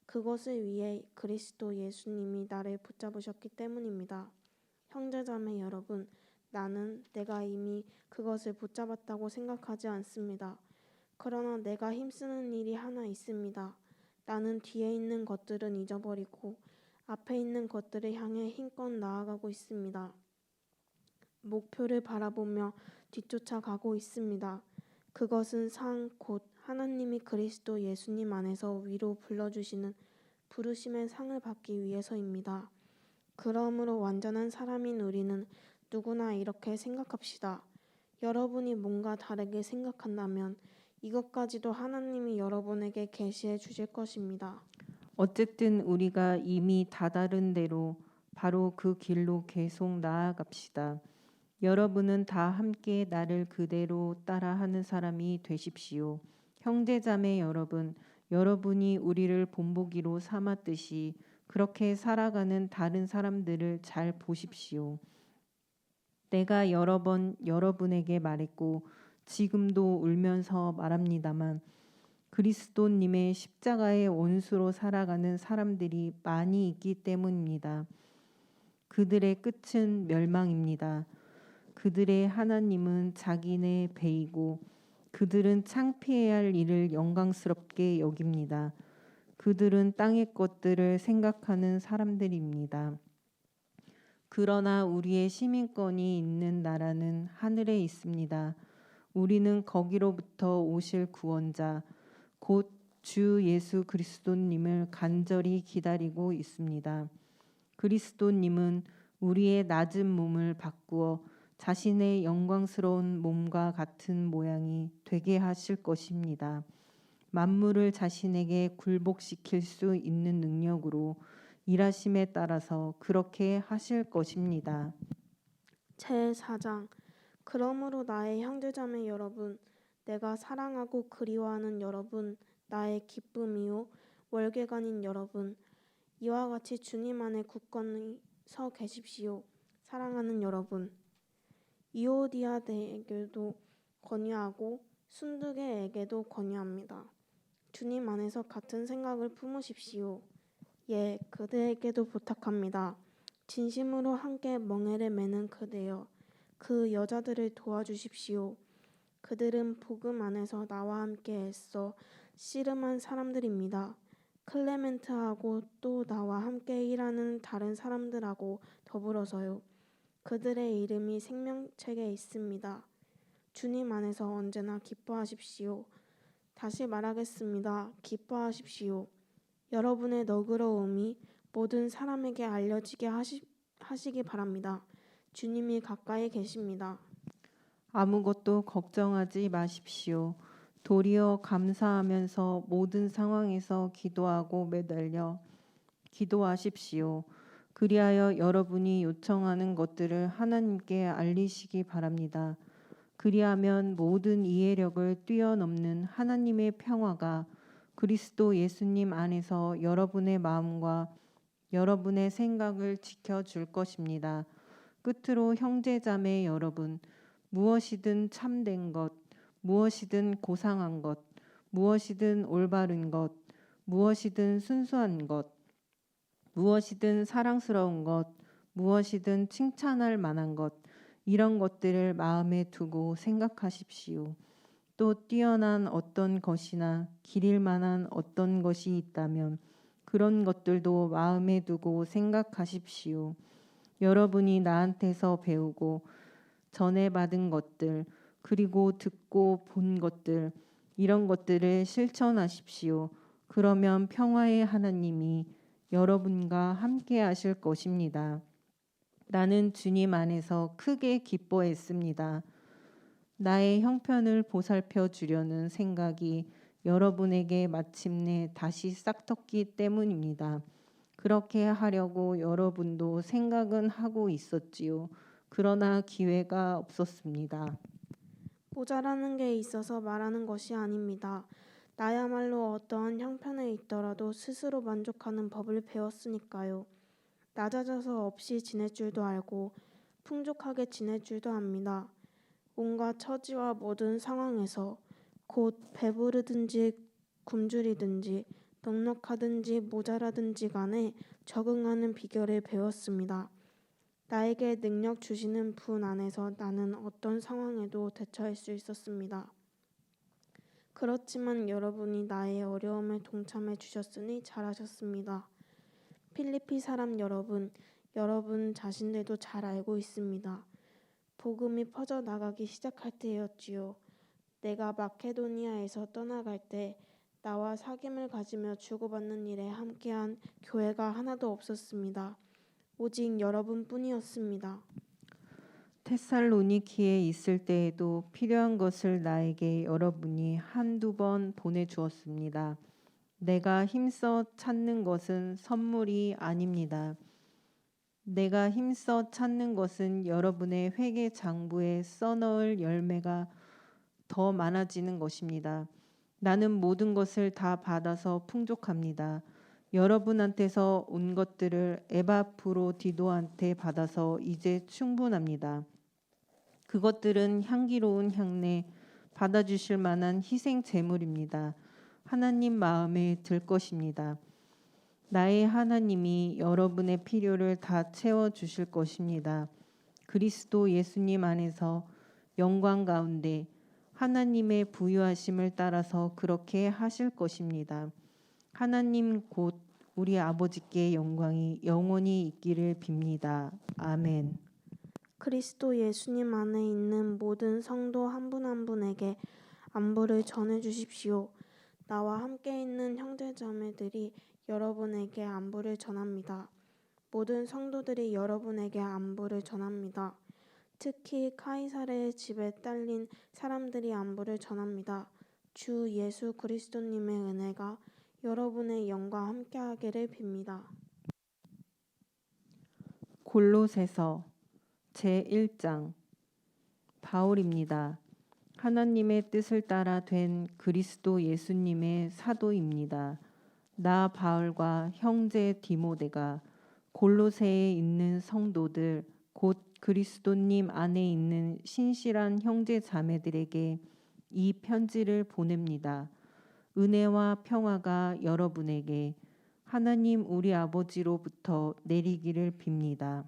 그것을 위해 그리스도 예수님이 나를 붙잡으셨기 때문입니다. 형제자매 여러분, 나는 내가 이미 그것을 붙잡았다고 생각하지 않습니다. 그러나 내가 힘쓰는 일이 하나 있습니다. 나는 뒤에 있는 것들은 잊어버리고 앞에 있는 것들을 향해 힘껏 나아가고 있습니다. 목표를 바라보며 뒤쫓아가고 있습니다. 그것은 상 곧 하나님이 그리스도 예수님 안에서 위로 불러주시는 부르심의 상을 받기 위해서입니다. 그러므로 완전한 사람인 우리는 누구나 이렇게 생각합시다. 여러분이 뭔가 다르게 생각한다면 이것까지도 하나님이 여러분에게 계시해 주실 것입니다. 어쨌든 우리가 이미 다다른 대로 바로 그 길로 계속 나아갑시다. 여러분은 다 함께 나를 그대로 따라하는 사람이 되십시오. 형제자매 여러분, 여러분이 우리를 본보기로 삼았듯이 그렇게 살아가는 다른 사람들을 잘 보십시오. 내가 여러 번 여러분에게 말했고 지금도 울면서 말합니다만 그리스도님의 십자가의 원수로 살아가는 사람들이 많이 있기 때문입니다. 그들의 끝은 멸망입니다. 그들의 하나님은 자기네 배이고 그들은 창피해야 할 일을 영광스럽게 여깁니다. 그들은 땅의 것들을 생각하는 사람들입니다. 그러나 우리의 시민권이 있는 나라는 하늘에 있습니다. 우리는 거기로부터 오실 구원자 곧 주 예수 그리스도님을 간절히 기다리고 있습니다. 그리스도님은 우리의 낮은 몸을 바꾸어 자신의 영광스러운 몸과 같은 모양이 되게 하실 것입니다. 만물을 자신에게 굴복시킬 수 있는 능력으로 일하심에 따라서 그렇게 하실 것입니다. 제4장 그러므로 나의 형제자매 여러분, 내가 사랑하고 그리워하는 여러분, 나의 기쁨이요 월계관인 여러분, 이와 같이 주님 안에 굳건히 서 계십시오. 사랑하는 여러분, 이오디아에게도 권유하고 순두계에게도 권유합니다. 주님 안에서 같은 생각을 품으십시오. 예, 그대에게도 부탁합니다. 진심으로 함께 멍에를 매는 그대여, 그 여자들을 도와주십시오. 그들은 복음 안에서 나와 함께 애써 씨름한 사람들입니다. 클레멘트하고 또 나와 함께 일하는 다른 사람들하고 더불어서요. 그들의 이름이 생명책에 있습니다. 주님 안에서 언제나 기뻐하십시오. 다시 말하겠습니다. 기뻐하십시오. 여러분의 너그러움이 모든 사람에게 알려지게 하시기 바랍니다. 주님이 가까이 계십니다. 아무것도 걱정하지 마십시오. 도리어 감사하면서 모든 상황에서 기도하고 매달려 기도하십시오. 그리하여 여러분이 요청하는 것들을 하나님께 알리시기 바랍니다. 그리하면 모든 이해력을 뛰어넘는 하나님의 평화가 그리스도 예수님 안에서 여러분의 마음과 여러분의 생각을 지켜줄 것입니다. 끝으로 형제자매 여러분, 무엇이든 참된 것, 무엇이든 고상한 것, 무엇이든 올바른 것, 무엇이든 순수한 것, 무엇이든 사랑스러운 것, 무엇이든 칭찬할 만한 것, 이런 것들을 마음에 두고 생각하십시오. 또 뛰어난 어떤 것이나 기릴 만한 어떤 것이 있다면 그런 것들도 마음에 두고 생각하십시오. 여러분이 나한테서 배우고 전해 받은 것들, 그리고 듣고 본 것들, 이런 것들을 실천하십시오. 그러면 평화의 하나님이 여러분과 함께 하실 것입니다. 나는 주님 안에서 크게 기뻐했습니다. 나의 형편을 보살펴 주려는 생각이 여러분에게 마침내 다시 싹텄기 때문입니다. 그렇게 하려고 여러분도 생각은 하고 있었지요. 그러나 기회가 없었습니다. 모자라는 게 있어서 말하는 것이 아닙니다. 나야말로 어떠한 형편에 있더라도 스스로 만족하는 법을 배웠으니까요. 낮아져서 없이 지낼 줄도 알고 풍족하게 지낼 줄도 압니다. 온갖 처지와 모든 상황에서 곧 배부르든지 굶주리든지 넉넉하든지 모자라든지 간에 적응하는 비결을 배웠습니다. 나에게 능력 주시는 분 안에서 나는 어떤 상황에도 대처할 수 있었습니다. 그렇지만 여러분이 나의 어려움에 동참해 주셨으니 잘하셨습니다. 필리피 사람 여러분, 여러분 자신들도 잘 알고 있습니다. 복음이 퍼져 나가기 시작할 때였지요. 내가 마케도니아에서 떠나갈 때 나와 사귐을 가지며 주고받는 일에 함께한 교회가 하나도 없었습니다. 오직 여러분뿐이었습니다. 테살로니키에 있을 때에도 필요한 것을 나에게 여러분이 한두 번 보내주었습니다. 내가 힘써 찾는 것은 선물이 아닙니다. 내가 힘써 찾는 것은 여러분의 회개 장부에 써넣을 열매가 더 많아지는 것입니다. 나는 모든 것을 다 받아서 풍족합니다. 여러분한테서 온 것들을 에바프로디도한테 받아서 이제 충분합니다. 그것들은 향기로운 향내, 받아주실 만한 희생 제물입니다. 하나님 마음에 들 것입니다. 나의 하나님이 여러분의 필요를 다 채워주실 것입니다. 그리스도 예수님 안에서 영광 가운데 하나님의 부유하심을 따라서 그렇게 하실 것입니다. 하나님 곧 우리 아버지께 영광이 영원히 있기를 빕니다. 아멘. 그리스도 예수님 안에 있는 모든 성도 한 분 한 분에게 안부를 전해 주십시오. 나와 함께 있는 형제자매들이 여러분에게 안부를 전합니다. 모든 성도들이 여러분에게 안부를 전합니다. 특히 카이사르의 집에 딸린 사람들이 안부를 전합니다. 주 예수 그리스도님의 은혜가 여러분의 영과 함께하기를 빕니다. 골로새서 제1장 바울입니다. 하나님의 뜻을 따라 된 그리스도 예수님의 사도입니다. 나 바울과 형제 디모데가 골로새에 있는 성도들 곧 그리스도님 안에 있는 신실한 형제 자매들에게 이 편지를 보냅니다. 은혜와 평화가 여러분에게 하나님 우리 아버지로부터 내리기를 빕니다.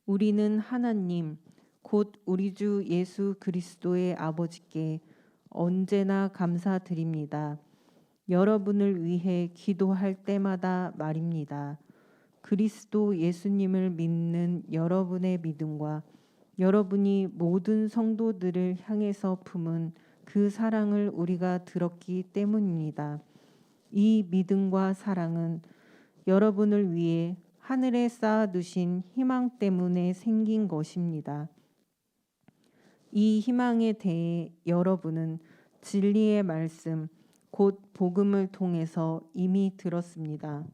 우리는 하나님 곧 우리 주 예수 그리스도의 아버지께 언제나 감사드립니다. 여러분을 위해 기도할 때마다 말입니다. 그리스도 예수님을 믿는 여러분의 믿음과 여러분이 모든 성도들을 향해서 품은 그 사랑을 우리가 들었기 때문입니다. 이 믿음과 사랑은 여러분을 위해 하늘에 쌓아두신 희망 때문에 생긴 것입니다. 이 희망에 대해 여러분은 진리의 말씀, 곧 복음을 통해서 이미 들었습니다.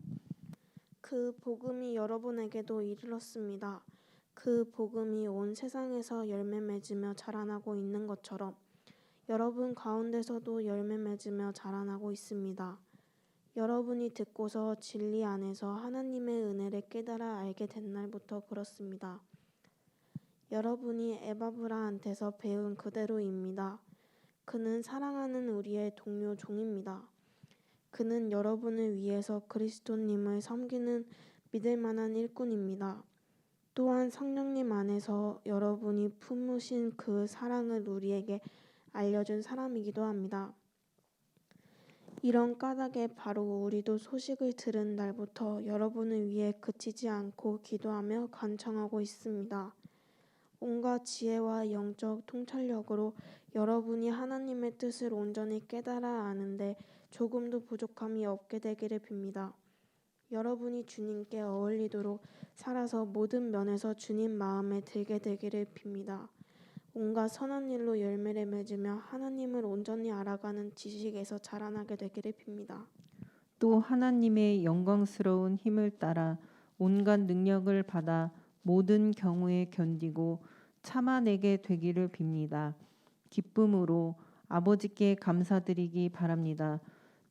그 복음이 여러분에게도 이르렀습니다. 그 복음이 온 세상에서 열매 맺으며 자라나고 있는 것처럼 여러분 가운데서도 열매 맺으며 자라나고 있습니다. 여러분이 듣고서 진리 안에서 하나님의 은혜를 깨달아 알게 된 날부터 그렇습니다. 여러분이 에바브라한테서 배운 그대로입니다. 그는 사랑하는 우리의 동료 종입니다. 그는 여러분을 위해서 그리스도님을 섬기는 믿을 만한 일꾼입니다. 또한 성령님 안에서 여러분이 품으신 그 사랑을 우리에게 알려준 사람이기도 합니다. 이런 까닭에 바로 우리도 소식을 들은 날부터 여러분을 위해 그치지 않고 기도하며 간청하고 있습니다. 온갖 지혜와 영적 통찰력으로 여러분이 하나님의 뜻을 온전히 깨달아 아는데 조금도 부족함이 없게 되기를 빕니다. 여러분이 주님께 어울리도록 살아서 모든 면에서 주님 마음에 들게 되기를 빕니다. 온갖 선한 일로 열매를 맺으며 하나님을 온전히 알아가는 지식에서 자라나게 되기를 빕니다. 또 하나님의 영광스러운 힘을 따라 온갖 능력을 받아 모든 경우에 견디고 참아내게 되기를 빕니다. 기쁨으로 아버지께 감사드리기 바랍니다.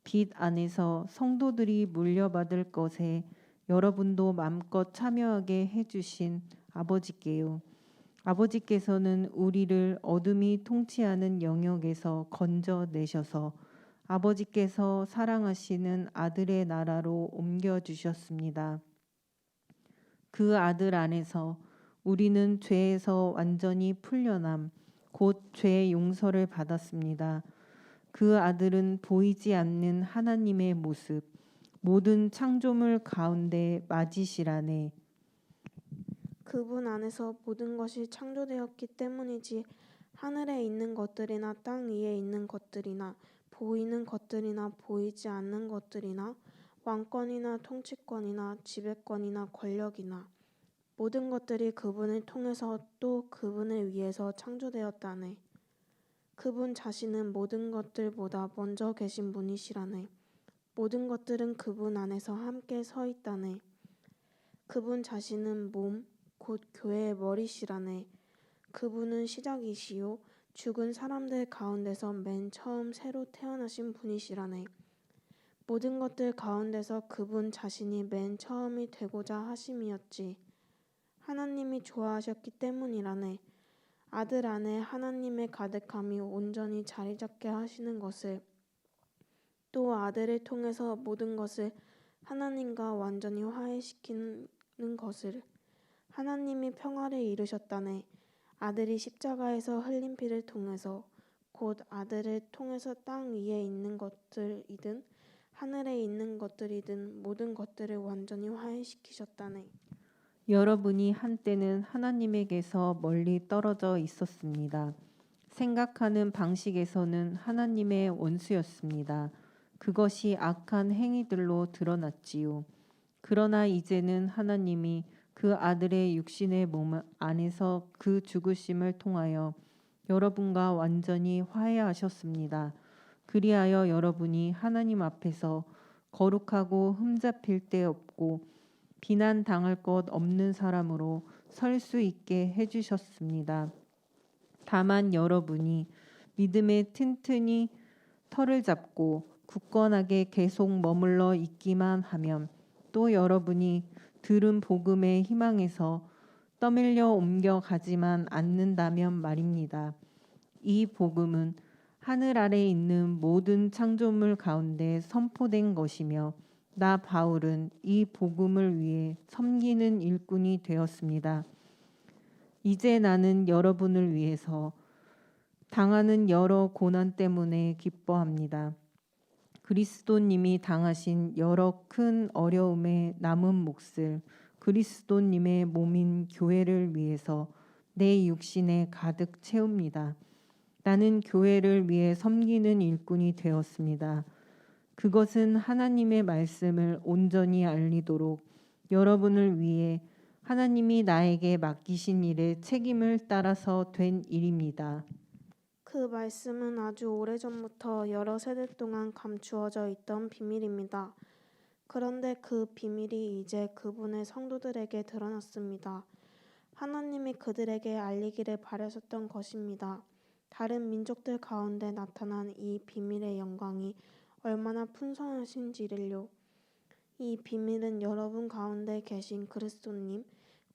빛 안에서 성도들이 물려받을 것에 여러분도 마음껏 참여하게 해주신 아버지께요. 아버지께서는 우리를 어둠이 통치하는 영역에서 건져내셔서 아버지께서 사랑하시는 아들의 나라로 옮겨주셨습니다. 그 아들 안에서 우리는 죄에서 완전히 풀려남, 곧 죄의 용서를 받았습니다. 그 아들은 보이지 않는 하나님의 모습, 모든 창조물 가운데 맞이시라네. 그분 안에서 모든 것이 창조되었기 때문이지 하늘에 있는 것들이나 땅 위에 있는 것들이나 보이는 것들이나 보이지 않는 것들이나 왕권이나 통치권이나 지배권이나 권력이나 모든 것들이 그분을 통해서 또 그분을 위해서 창조되었다네. 그분 자신은 모든 것들보다 먼저 계신 분이시라네. 모든 것들은 그분 안에서 함께 서 있다네. 그분 자신은 몸, 곧 교회의 머리시라네. 그분은 시작이시요 죽은 사람들 가운데서 맨 처음 새로 태어나신 분이시라네. 모든 것들 가운데서 그분 자신이 맨 처음이 되고자 하심이었지. 하나님이 좋아하셨기 때문이라네. 아들 안에 하나님의 가득함이 온전히 자리 잡게 하시는 것을, 또 아들을 통해서 모든 것을 하나님과 완전히 화해시키는 것을, 하나님이 평화를 이루셨다네. 아들이 십자가에서 흘린 피를 통해서, 곧 아들을 통해서 땅 위에 있는 것들이든 하늘에 있는 것들이든 모든 것들을 완전히 화해시키셨다네. 여러분이 한때는 하나님에게서 멀리 떨어져 있었습니다. 생각하는 방식에서는 하나님의 원수였습니다. 그것이 악한 행위들로 드러났지요. 그러나 이제는 하나님이 그 아들의 육신의 몸 안에서 그 죽으심을 통하여 여러분과 완전히 화해하셨습니다. 그리하여 여러분이 하나님 앞에서 거룩하고 흠잡힐 데 없고 비난 당할 것 없는 사람으로 설 수 있게 해주셨습니다. 다만 여러분이 믿음에 튼튼히 터를 잡고 굳건하게 계속 머물러 있기만 하면, 또 여러분이 들은 복음의 희망에서 떠밀려 옮겨가지만 않는다면 말입니다. 이 복음은 하늘 아래 있는 모든 창조물 가운데 선포된 것이며 나 바울은 이 복음을 위해 섬기는 일꾼이 되었습니다. 이제 나는 여러분을 위해서 당하는 여러 고난 때문에 기뻐합니다. 그리스도님이 당하신 여러 큰 어려움의 남은 몫을 그리스도님의 몸인 교회를 위해서 내 육신에 가득 채웁니다. 나는 교회를 위해 섬기는 일꾼이 되었습니다. 그것은 하나님의 말씀을 온전히 알리도록 여러분을 위해 하나님이 나에게 맡기신 일의 책임을 따라서 된 일입니다. 그 말씀은 아주 오래전부터 여러 세대 동안 감추어져 있던 비밀입니다. 그런데 그 비밀이 이제 그분의 성도들에게 드러났습니다. 하나님이 그들에게 알리기를 바라셨던 것입니다. 다른 민족들 가운데 나타난 이 비밀의 영광이 얼마나 풍성하신지를요. 이 비밀은 여러분 가운데 계신 그리스도님,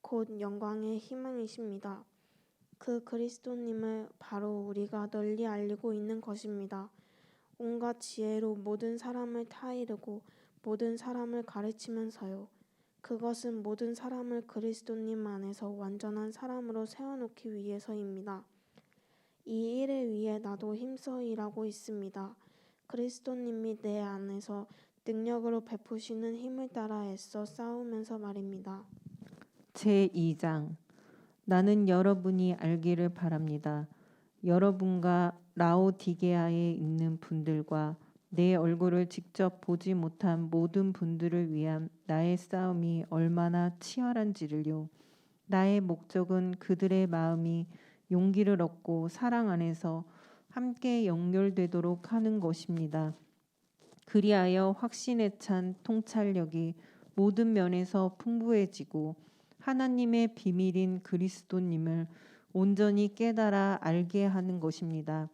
곧 영광의 희망이십니다. 그 그리스도님을 바로 우리가 널리 알리고 있는 것입니다. 온갖 지혜로 모든 사람을 타이르고 모든 사람을 가르치면서요. 그것은 모든 사람을 그리스도님 안에서 완전한 사람으로 세워놓기 위해서입니다. 이 일을 위해 나도 힘써 일하고 있습니다. 그리스도님이 내 안에서 능력으로 베푸시는 힘을 따라 애써 싸우면서 말입니다. 제2장 나는 여러분이 알기를 바랍니다. 여러분과 라오디게아에 있는 분들과 내 얼굴을 직접 보지 못한 모든 분들을 위한 나의 싸움이 얼마나 치열한지를요. 나의 목적은 그들의 마음이 용기를 얻고 사랑 안에서 함께 연결되도록 하는 것입니다. 그리하여 확신에 찬 통찰력이 모든 면에서 풍부해지고 하나님의 비밀인 그리스도님을 온전히 깨달아 알게 하는 것입니다.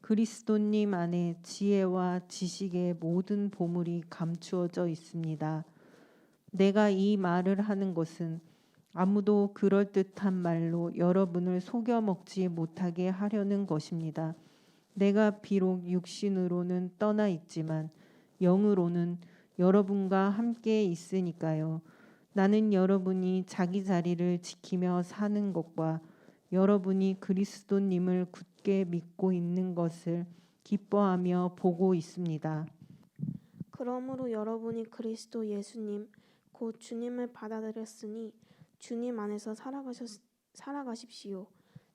그리스도님 안에 지혜와 지식의 모든 보물이 감추어져 있습니다. 내가 이 말을 하는 것은 아무도 그럴듯한 말로 여러분을 속여 먹지 못하게 하려는 것입니다. 내가 비록 육신으로는 떠나 있지만 영으로는 여러분과 함께 있으니까요. 나는 여러분이 자기 자리를 지키며 사는 것과 여러분이 그리스도님을 굳게 믿고 있는 것을 기뻐하며 보고 있습니다. 그러므로 여러분이 그리스도 예수님 곧 주님을 받아들였으니 주님 안에서 살아가십시오.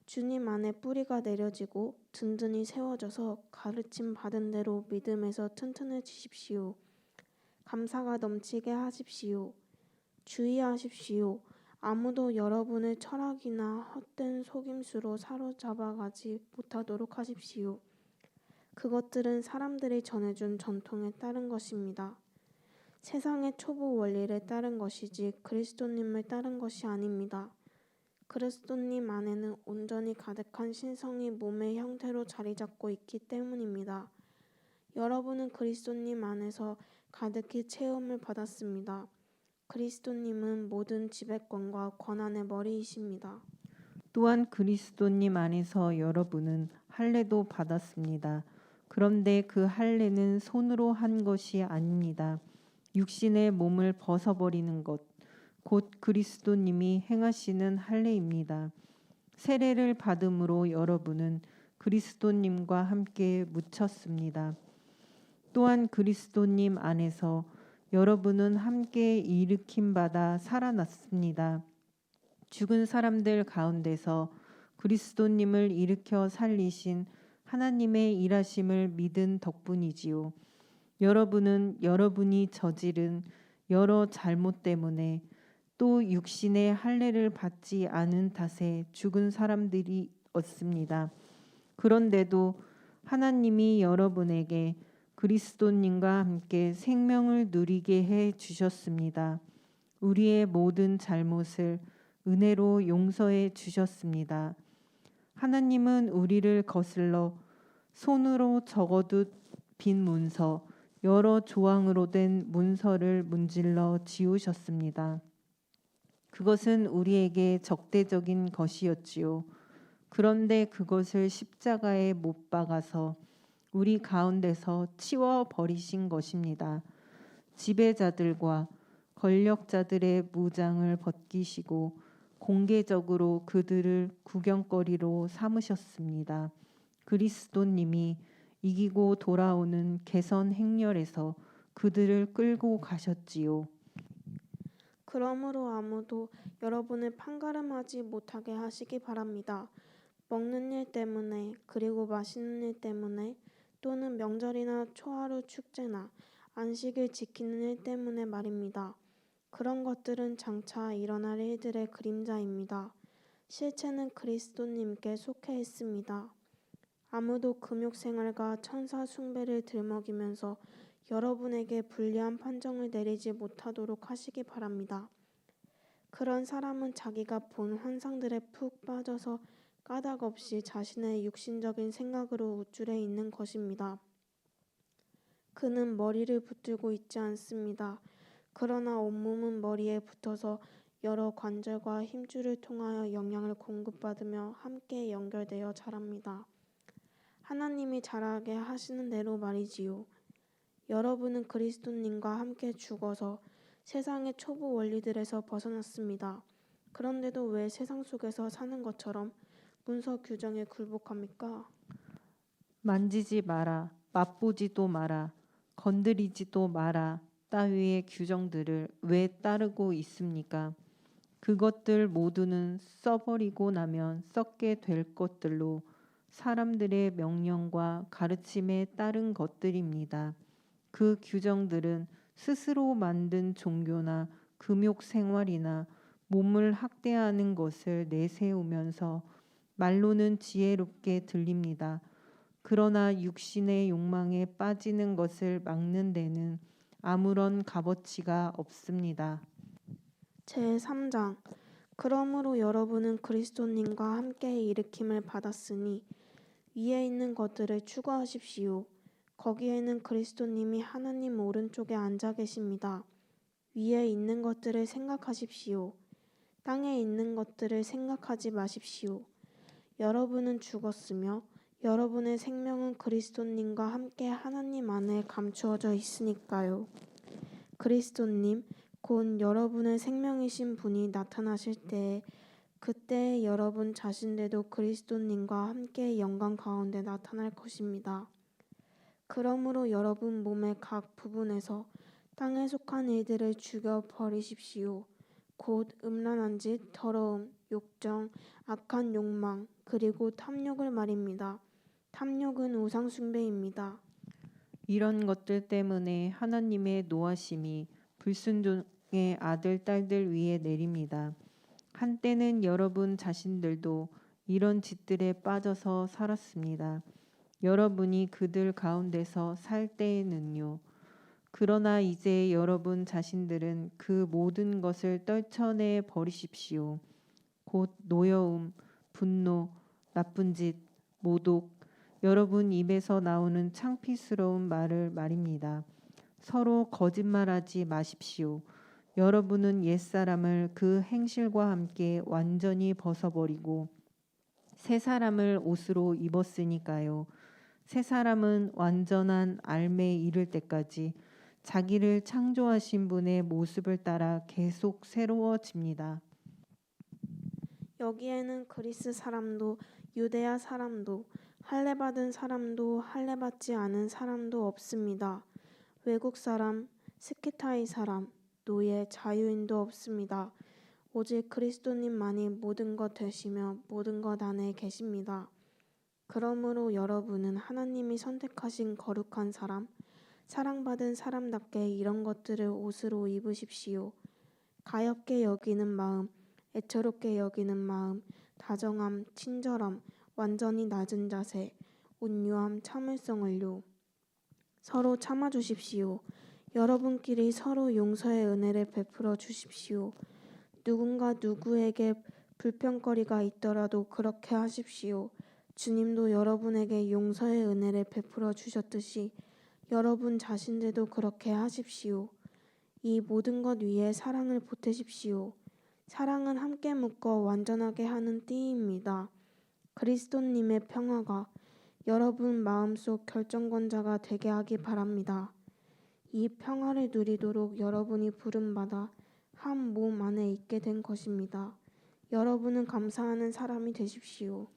주님 안에 뿌리가 내려지고 든든히 세워져서 가르침 받은 대로 믿음에서 튼튼해지십시오. 감사가 넘치게 하십시오. 주의하십시오. 아무도 여러분을 철학이나 헛된 속임수로 사로잡아가지 못하도록 하십시오. 그것들은 사람들이 전해준 전통에 따른 것입니다. 세상의 초보 원리를 따른 것이지 그리스도님을 따른 것이 아닙니다. 그리스도님 안에는 온전히 가득한 신성이 몸의 형태로 자리 잡고 있기 때문입니다. 여러분은 그리스도님 안에서 가득히 체험을 받았습니다. 그리스도님은 모든 지배권과 권한의 머리이십니다. 또한 그리스도님 안에서 여러분은 할례도 받았습니다. 그런데 그 할례는 손으로 한 것이 아닙니다. 육신의 몸을 벗어버리는 것, 곧 그리스도님이 행하시는 할례입니다. 세례를 받음으로 여러분은 그리스도님과 함께 묻혔습니다. 또한 그리스도님 안에서 여러분은 함께 일으킴 받아 살아났습니다. 죽은 사람들 가운데서 그리스도님을 일으켜 살리신 하나님의 일하심을 믿은 덕분이지요. 여러분은 여러분이 저지른 여러 잘못 때문에 또 육신의 할례를 받지 않은 탓에 죽은 사람들이었습니다. 그런데도 하나님이 여러분에게 그리스도님과 함께 생명을 누리게 해 주셨습니다. 우리의 모든 잘못을 은혜로 용서해 주셨습니다. 하나님은 우리를 거슬러 손으로 적어둔 빈 문서, 여러 조항으로 된 문서를 문질러 지우셨습니다. 그것은 우리에게 적대적인 것이었지요. 그런데 그것을 십자가에 못 박아서 우리 가운데서 치워 버리신 것입니다. 지배자들과 권력자들의 무장을 벗기시고 공개적으로 그들을 구경거리로 삼으셨습니다. 그리스도님이 이기고 돌아오는 개선 행렬에서 그들을 끌고 가셨지요. 그러므로 아무도 여러분을 판가름하지 못하게 하시기 바랍니다. 먹는 일 때문에 그리고 마시는 일 때문에 또는 명절이나 초하루 축제나 안식일 지키는 일 때문에 말입니다. 그런 것들은 장차 일어날 일들의 그림자입니다. 실체는 그리스도님께 속해 있습니다. 아무도 금욕생활과 천사 숭배를 들먹이면서 여러분에게 불리한 판정을 내리지 못하도록 하시기 바랍니다. 그런 사람은 자기가 본 환상들에 푹 빠져서 까닭없이 자신의 육신적인 생각으로 우쭐해 있는 것입니다. 그는 머리를 붙들고 있지 않습니다. 그러나 온몸은 머리에 붙어서 여러 관절과 힘줄을 통하여 영향을 공급받으며 함께 연결되어 자랍니다. 하나님이 자라게 하시는 대로 말이지요. 여러분은 그리스도님과 함께 죽어서 세상의 초보 원리들에서 벗어났습니다. 그런데도 왜 세상 속에서 사는 것처럼 문서 규정에 굴복합니까? 만지지 마라, 맛보지도 마라, 건드리지도 마라 따위의 규정들을 왜 따르고 있습니까? 그것들 모두는 써버리고 나면 썩게 될 것들로 사람들의 명령과 가르침에 따른 것들입니다. 그 규정들은 스스로 만든 종교나 금욕 생활이나 몸을 학대하는 것을 내세우면서 말로는 지혜롭게 들립니다. 그러나 육신의 욕망에 빠지는 것을 막는 데는 아무런 값어치가 없습니다. 제3장 그러므로 여러분은 그리스도님과 함께 일으킴을 받았으니 위에 있는 것들을 추구하십시오. 거기에는 그리스도님이 하나님 오른쪽에 앉아 계십니다. 위에 있는 것들을 생각하십시오. 땅에 있는 것들을 생각하지 마십시오. 여러분은 죽었으며 여러분의 생명은 그리스도님과 함께 하나님 안에 감추어져 있으니까요. 그리스도님 곧 여러분의 생명이신 분이 나타나실 때에 그때 여러분 자신들도 그리스도님과 함께 영광 가운데 나타날 것입니다. 그러므로 여러분 몸의 각 부분에서 땅에 속한 일들을 죽여 버리십시오. 곧 음란한 짓, 더러움, 욕정, 악한 욕망, 그리고 탐욕을 말입니다. 탐욕은 우상 숭배입니다. 이런 것들 때문에 하나님의 노하심이 불순종의 아들, 딸들 위에 내립니다. 한때는 여러분 자신들도 이런 짓들에 빠져서 살았습니다. 여러분이 그들 가운데서 살 때에는요. 그러나 이제 여러분 자신들은 그 모든 것을 떨쳐내 버리십시오. 곧 노여움, 분노, 나쁜 짓, 모독, 여러분 입에서 나오는 창피스러운 말을 말입니다. 서로 거짓말하지 마십시오. 여러분은 옛사람을 그 행실과 함께 완전히 벗어버리고 새 사람을 옷으로 입었으니까요. 새 사람은 완전한 알매에 이를 때까지 자기를 창조하신 분의 모습을 따라 계속 새로워집니다. 여기에는 그리스 사람도 유대야 사람도 할례받은 사람도 할례받지 않은 사람도 없습니다. 외국 사람, 스키타이 사람, 노예, 자유인도 없습니다. 오직 그리스도님만이 모든 것 되시며 모든 것 안에 계십니다. 그러므로 여러분은 하나님이 선택하신 거룩한 사람, 사랑받은 사람답게 이런 것들을 옷으로 입으십시오. 가엾게 여기는 마음, 애처롭게 여기는 마음, 다정함, 친절함, 완전히 낮은 자세, 온유함, 참을성을요. 서로 참아주십시오. 여러분끼리 서로 용서의 은혜를 베풀어 주십시오. 누군가 누구에게 불평거리가 있더라도 그렇게 하십시오. 주님도 여러분에게 용서의 은혜를 베풀어 주셨듯이 여러분 자신들도 그렇게 하십시오. 이 모든 것 위에 사랑을 보태십시오. 사랑은 함께 묶어 완전하게 하는 띠입니다. 그리스도님의 평화가 여러분 마음속 결정권자가 되게 하기 바랍니다. 이 평화를 누리도록 여러분이 부름받아 한 몸 안에 있게 된 것입니다. 여러분은 감사하는 사람이 되십시오.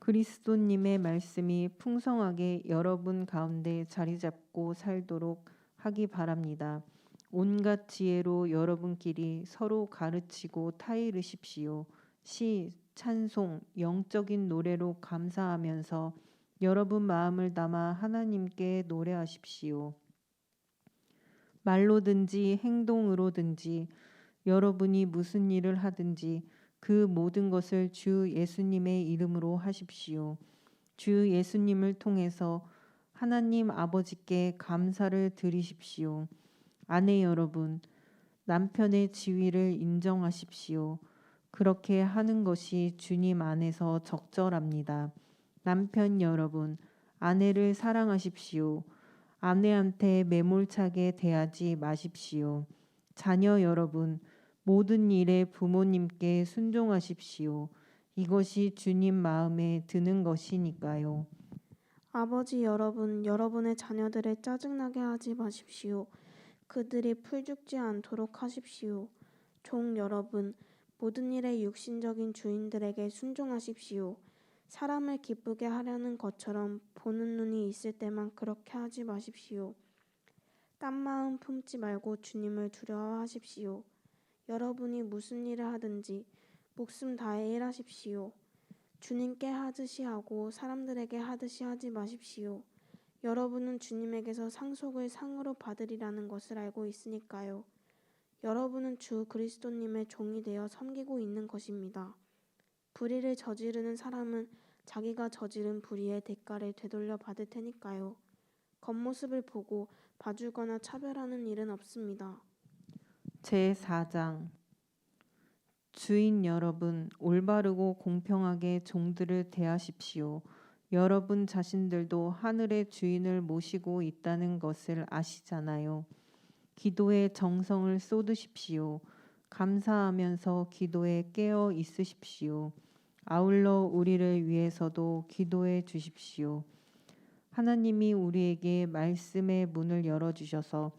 그리스도님의 말씀이 풍성하게 여러분 가운데 자리 잡고 살도록 하기 바랍니다. 온갖 지혜로 여러분끼리 서로 가르치고 타이르십시오. 시, 찬송, 영적인 노래로 감사하면서 여러분 마음을 담아 하나님께 노래하십시오. 말로든지 행동으로든지 여러분이 무슨 일을 하든지 그 모든 것을 주 예수님의 이름으로 하십시오. 주 예수님을 통해서 하나님 아버지께 감사를 드리십시오. 아내 여러분, 남편의 지위를 인정하십시오. 그렇게 하는 것이 주님 안에서 적절합니다. 남편 여러분, 아내를 사랑하십시오. 아내한테 매몰차게 대하지 마십시오. 자녀 여러분, 모든 일에 부모님께 순종하십시오. 이것이 주님 마음에 드는 것이니까요. 아버지 여러분, 여러분의 자녀들을 짜증나게 하지 마십시오. 그들이 풀죽지 않도록 하십시오. 종 여러분, 모든 일에 육신적인 주인들에게 순종하십시오. 사람을 기쁘게 하려는 것처럼 보는 눈이 있을 때만 그렇게 하지 마십시오. 딴 마음 품지 말고 주님을 두려워하십시오. 여러분이 무슨 일을 하든지 목숨 다해 일하십시오. 주님께 하듯이 하고 사람들에게 하듯이 하지 마십시오. 여러분은 주님에게서 상속을 상으로 받으리라는 것을 알고 있으니까요. 여러분은 주 그리스도님의 종이 되어 섬기고 있는 것입니다. 불의를 저지르는 사람은 자기가 저지른 불의의 대가를 되돌려 받을 테니까요. 겉모습을 보고 봐주거나 차별하는 일은 없습니다. 제4장 주인 여러분, 올바르고 공평하게 종들을 대하십시오. 여러분 자신들도 하늘의 주인을 모시고 있다는 것을 아시잖아요. 기도에 정성을 쏟으십시오. 감사하면서 기도에 깨어 있으십시오. 아울러 우리를 위해서도 기도해 주십시오. 하나님이 우리에게 말씀의 문을 열어주셔서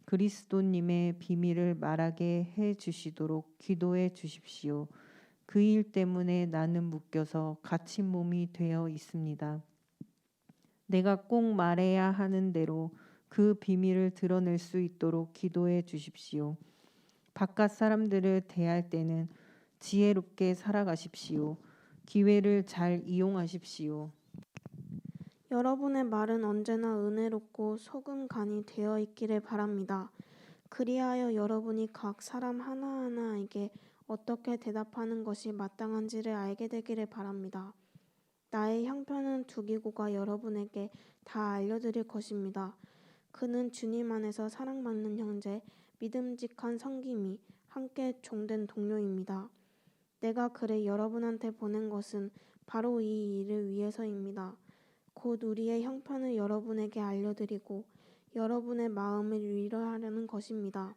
그리스도님의 비밀을 말하게 해 주시도록 기도해 주십시오. 그 일 때문에 나는 묶여서 갇힌 몸이 되어 있습니다. 내가 꼭 말해야 하는 대로 그 비밀을 드러낼 수 있도록 기도해 주십시오. 바깥 사람들을 대할 때는 지혜롭게 살아가십시오. 기회를 잘 이용하십시오. 여러분의 말은 언제나 은혜롭고 소금 간이 되어 있기를 바랍니다. 그리하여 여러분이 각 사람 하나하나에게 어떻게 대답하는 것이 마땅한지를 알게 되기를 바랍니다. 나의 형편은 두기고가 여러분에게 다 알려드릴 것입니다. 그는 주님 안에서 사랑받는 형제, 믿음직한 성김이 함께 종된 동료입니다. 내가 그를 여러분한테 보낸 것은 바로 이 일을 위해서입니다. 곧 우리의 형편을 여러분에게 알려드리고 여러분의 마음을 위로하려는 것입니다.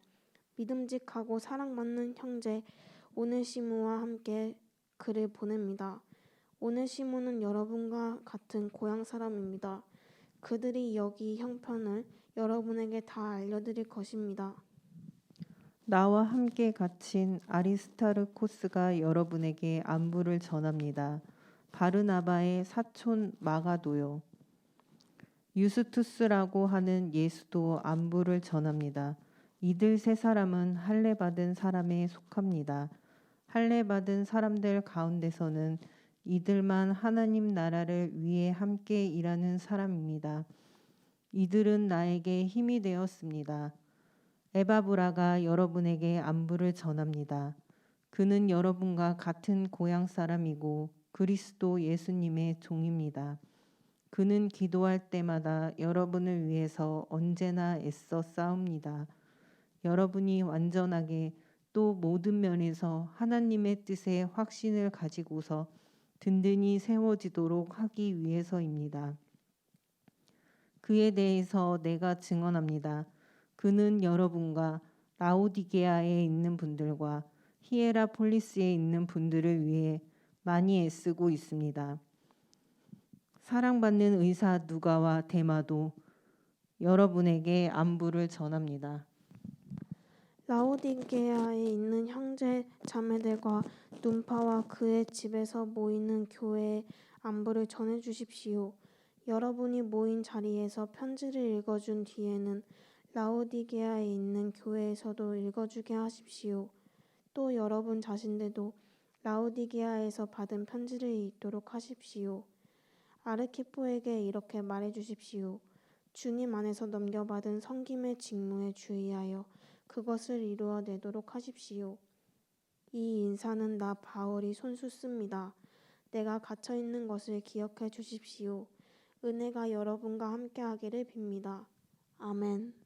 믿음직하고 사랑받는 형제 오네시모와 함께 그를 보냅니다. 오네시모는 여러분과 같은 고향 사람입니다. 그들이 여기 형편을 여러분에게 다 알려드릴 것입니다. 나와 함께 갇힌 아리스타르코스가 여러분에게 안부를 전합니다. 바르나바의 사촌 마가도요. 유스투스라고 하는 예수도 안부를 전합니다. 이들 세 사람은 할례 받은 사람에 속합니다. 할례 받은 사람들 가운데서는 이들만 하나님 나라를 위해 함께 일하는 사람입니다. 이들은 나에게 힘이 되었습니다. 에바브라가 여러분에게 안부를 전합니다. 그는 여러분과 같은 고향 사람이고 그리스도 예수님의 종입니다. 그는 기도할 때마다 여러분을 위해서 언제나 애써 싸웁니다. 여러분이 완전하게 또 모든 면에서 하나님의 뜻에 확신을 가지고서 든든히 세워지도록 하기 위해서입니다. 그에 대해서 내가 증언합니다. 그는 여러분과 라오디게아에 있는 분들과 히에라폴리스에 있는 분들을 위해 많이 애쓰고 있습니다. 사랑받는 의사 누가와 데마도 여러분에게 안부를 전합니다. 라오디게아에 있는 형제 자매들과 눈파와 그의 집에서 모이는 교회에 안부를 전해 주십시오. 여러분이 모인 자리에서 편지를 읽어준 뒤에는 라오디게아에 있는 교회에서도 읽어주게 하십시오. 또 여러분 자신들도 라오디게아에서 받은 편지를 읽도록 하십시오. 아르키포에게 이렇게 말해 주십시오. 주님 안에서 넘겨받은 섬김의 직무에 주의하여 그것을 이루어내도록 하십시오. 이 인사는 나 바울이 손수 씁니다. 내가 갇혀 있는 것을 기억해 주십시오. 은혜가 여러분과 함께하기를 빕니다. 아멘.